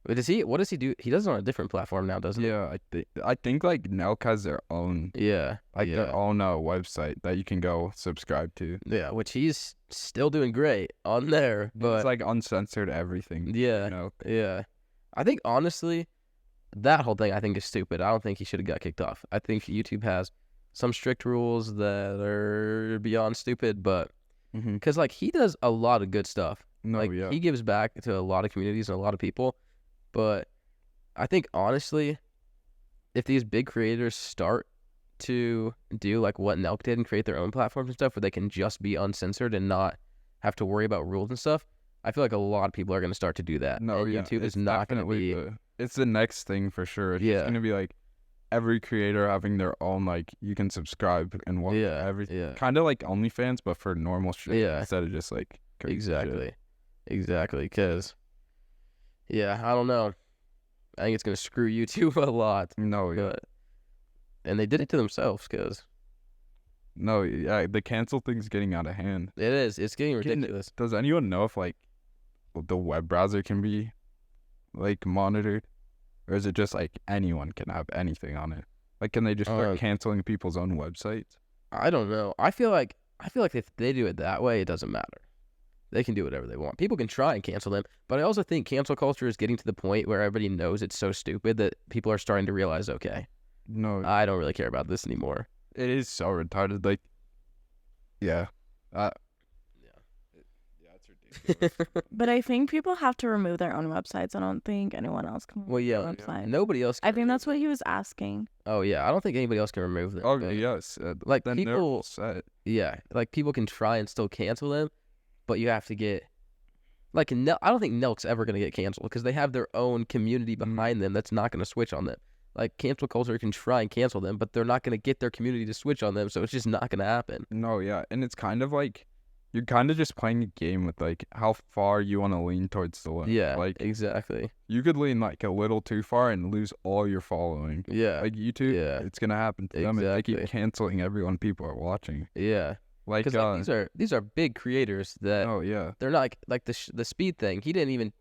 But what does he do? He does it on a different platform now, doesn't he? Yeah, I think like Nelk has their own Yeah. their own website that you can go subscribe to. Yeah, which he's still doing great on there, but It's like uncensored everything. yeah, You know? yeah. I think honestly, that whole thing I think is stupid. I don't think he should have got kicked off. I think YouTube has some strict rules that are beyond stupid, but because like he does a lot of good stuff. No, Like yeah. he gives back to a lot of communities and a lot of people. But I think honestly, if these big creators start to do like what Nelk did and create their own platforms and stuff where they can just be uncensored and not have to worry about rules and stuff, I feel like a lot of people are going to start to do that. No, and yeah. YouTube it's is not going to definitely be. It's the next thing for sure. It's Yeah. going to be like every creator having their own, like, you can subscribe and watch everything. Yeah. Kind of like OnlyFans, but for normal shit. Yeah. Instead of just like crazy shit. Exactly. Because, yeah, I don't know. I think it's going to screw YouTube a lot. No, yeah. And they did it to themselves, because No, yeah. The cancel thing's getting out of hand. it is. It's getting ridiculous. Does anyone know if like the web browser can be like monitored, or is it just like anyone can have anything on it? Like, can they just start canceling people's own websites? I don't know. I feel like if they do it that way, it doesn't matter. They can do whatever they want. People can try and cancel them, but I also think cancel culture is getting to the point where everybody knows it's so stupid that people are starting to realize, okay, No, I don't really care about this anymore. it is so retarded. Like, yeah. It's ridiculous. But I think people have to remove their own websites. I don't think anyone else can remove Well, yeah, their website. nobody else can I think remove that's what he was asking. Oh, yeah. I don't think anybody else can remove them. Oh, but, yes. Like, then they're people- all set. Yeah. Like, people can try and still cancel them, but you have to get... Like, I don't think Nelk's ever going to get canceled because they have their own community behind them that's not going to switch on them. Like, cancel culture can try and cancel them, but they're not going to get their community to switch on them, so it's just not going to happen. No, yeah. And it's kind of like, you're kind of just playing a game with like how far you want to lean towards the left. Yeah, like exactly. you could lean like a little too far and lose all your following. Yeah, Like YouTube, yeah, it's gonna happen to them if they keep exactly. canceling everyone people are watching. Yeah, Like, because like these are big creators that oh yeah, they're not like the speed thing. He didn't even,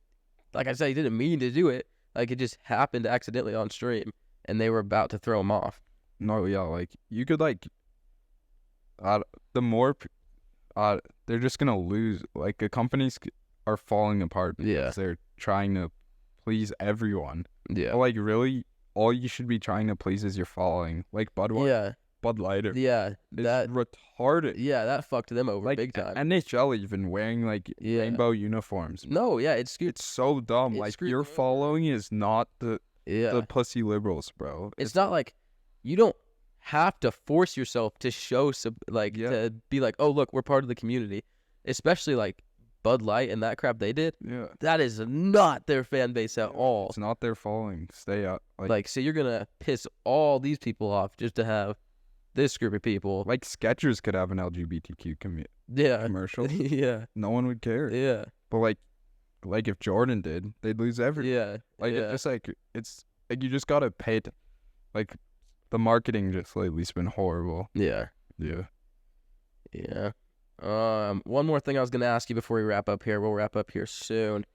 like I said, he didn't mean to do it. Like it just happened accidentally on stream, and they were about to throw him off. no, yeah, like you could like, the more, they're just gonna lose. Like the companies are falling apart because Yeah. they're trying to please everyone. Yeah, But like really, all you should be trying to please is your following. Like Bud Lighter yeah, is that retarded. that fucked them over Like big time. NHL even wearing like Yeah. rainbow uniforms. No, yeah, it's So dumb. It Like screwed your them over. following is not the yeah. pussy liberals, bro. It's not like you don't have to force yourself to show Yeah. to be like, oh look, we're part of the community, especially like Bud Light and that crap they did. Yeah. That is not their fan base at all. It's not their following. Stay out. Like, so you're gonna piss all these people off just to have this group of people. Like Skechers could have an LGBTQ Yeah, commercial. yeah, No one would care. yeah, But like if Jordan did, they'd lose everything. yeah. Like yeah. it's just like it's like you just gotta pay it. Like the marketing just lately's been horrible. Yeah, Yeah. yeah. One more thing I was gonna ask you before we wrap up here. We'll wrap up here soon.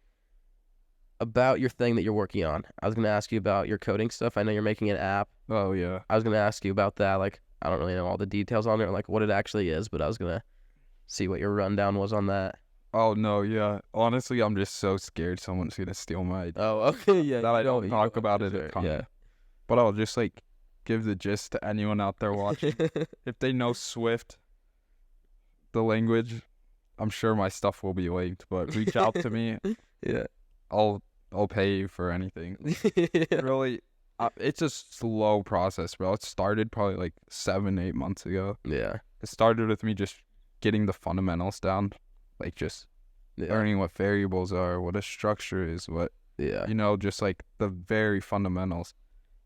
About your thing that you're working on. I was gonna ask you about your coding stuff. I know you're making an app. Oh yeah. I was gonna ask you about that. Like, I don't really know all the details on it, or like what it actually is, but I was gonna see what your rundown was on that. Oh no, yeah. Honestly, I'm just so scared someone's gonna steal my idea. Oh, okay, yeah. That I you don't you talk for about it a sure, ton. Yeah. But I'll just like give the gist to anyone out there watching. If they know Swift, the language, I'm sure my stuff will be linked. But reach out to me. Yeah. I'll pay you for anything. Yeah. Really, it's a slow process, bro. It started probably like 7-8 months ago. Yeah. It started with me just getting the fundamentals down, like just Yeah. learning what variables are, what a structure is, what Yeah. just like the very fundamentals.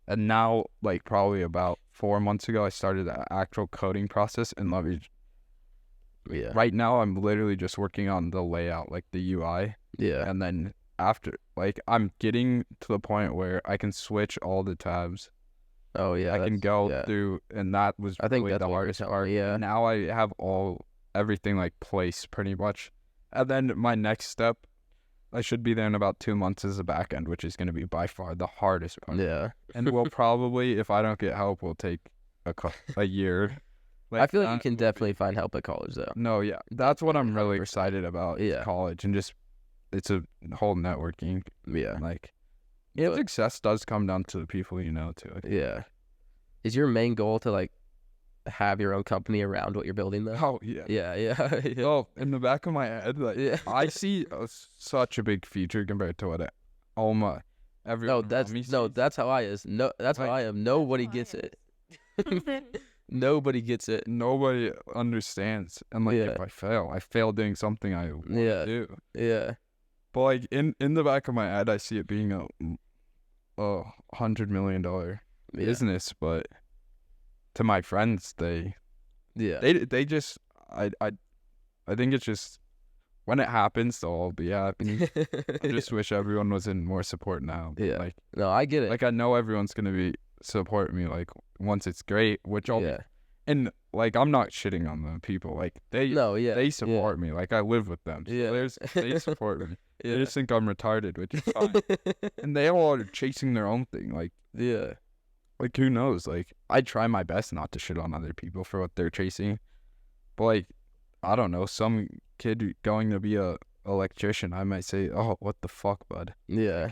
And now, like probably about 4 months ago, I started the actual coding process and leverage. Yeah. Right now, I'm literally just working on the layout, like the UI, Yeah. and then after, like I'm getting to the point where I can switch all the tabs. Oh yeah. I can that's- go yeah. through, and that was I think really that's the what you're hardest telling part. me, yeah. Now I have everything like placed pretty much, and then my next step, I should be there in about 2 months as a back end, which is going to be by far the hardest part. Yeah. And we'll probably, if I don't get help, we'll take a year. I feel like you that can would definitely find help at college though. No, yeah, that's what I'm really 100%. excited about. is Yeah. college and just it's a whole networking. Yeah. Like, Yeah. success does come down to the people you know too. Yeah. Is your main goal to like have your own company around what you're building though? Oh yeah. Yeah. Yeah. Yeah. Oh, in the back of my head, like Yeah. I see such a big future compared to what everyone No, around me sees. that's how I is. No, that's how Like- I am. Nobody gets it. Nobody gets it. Nobody understands. And like Yeah. if I fail doing something I want Yeah. to do. Yeah. But like in the back of my head, I see it being a $100 million Yeah. business. But to my friends, they Yeah. they just I think it's just when it happens, they'll all be happy. I just wish everyone was in more support now. Yeah. Like No, I get it. I know everyone's gonna be support me like once it's great, which I'll yeah. and like I'm not shitting on the people. Like they No, yeah. they support me. Like I live with them. So Yeah. they support me. They Yeah. just think I'm retarded, which is fine. And they all are chasing their own thing. Like Yeah. who knows? Like I try my best not to shit on other people for what they're chasing. But like I don't know, some kid going to be a electrician, I might say, "Oh, what the fuck, bud?" Yeah.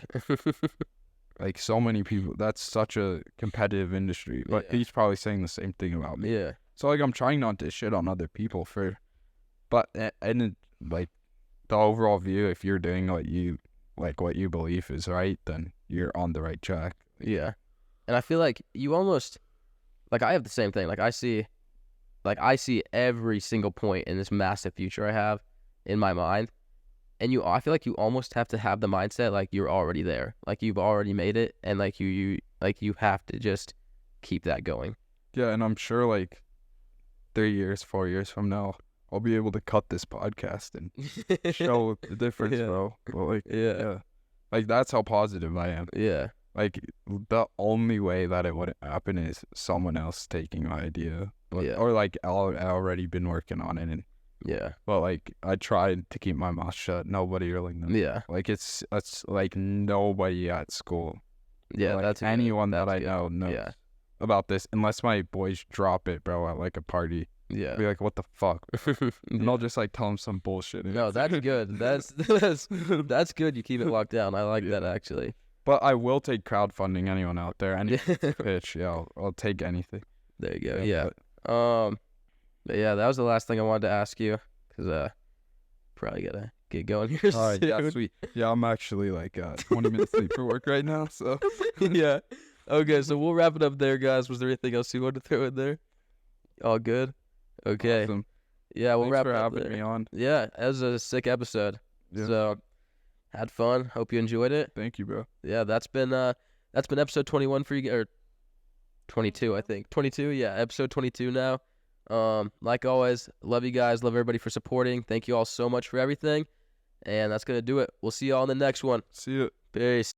Like so many people, that's such a competitive industry. But Yeah. he's probably saying the same thing about me. Yeah. So like I'm trying not to shit on other people but and like the overall view, if you're doing what you believe is right, then you're on the right track. Yeah. And I feel like you almost like I have the same thing. Like I see every single point in this massive future I have in my mind. And I feel like you almost have to have the mindset like you're already there. Like you've already made it and like you have to just keep that going. Yeah, and I'm sure like 3 years, 4 years from now, I'll be able to cut this podcast and show the difference, Yeah. bro. But like, Yeah. yeah, like that's how positive I am. Yeah. Like the only way that it would happen is someone else taking my idea, but Yeah. or like I already been working on it, and Yeah. but like I tried to keep my mouth shut. Nobody really knows. Yeah. Like it's like nobody at school. Yeah. Like, That's good. anyone that That's I good. know knows Yeah. about this, unless my boys drop it, bro, at like a party. Yeah. Be like, what the fuck? And I'll just like tell them some bullshit. No, that's good. That's good. You keep it locked down. I like that actually. But I will take crowdfunding. Anyone out there? Any Yeah. pitch? Yeah, I'll take anything. There you go. Yeah. But yeah, that was the last thing I wanted to ask you because probably gotta get going here All right, soon. yeah, sweet. Yeah, I'm actually like 20 minutes late for work right now, so Yeah. Okay, so we'll wrap it up there, guys. Was there anything else you wanted to throw in there? All good. Okay. awesome. Yeah, we'll Thanks wrap for it up having there. me on. Yeah, that was a sick episode. Yeah. So had fun. Hope you enjoyed it. Thank you, bro. Yeah, that's been episode 21 for you, or 22, I think. 22, yeah, episode 22 now. Like always, love you guys, love everybody for supporting. Thank you all so much for everything. And that's gonna do it. We'll see you all in the next one. See ya. Peace.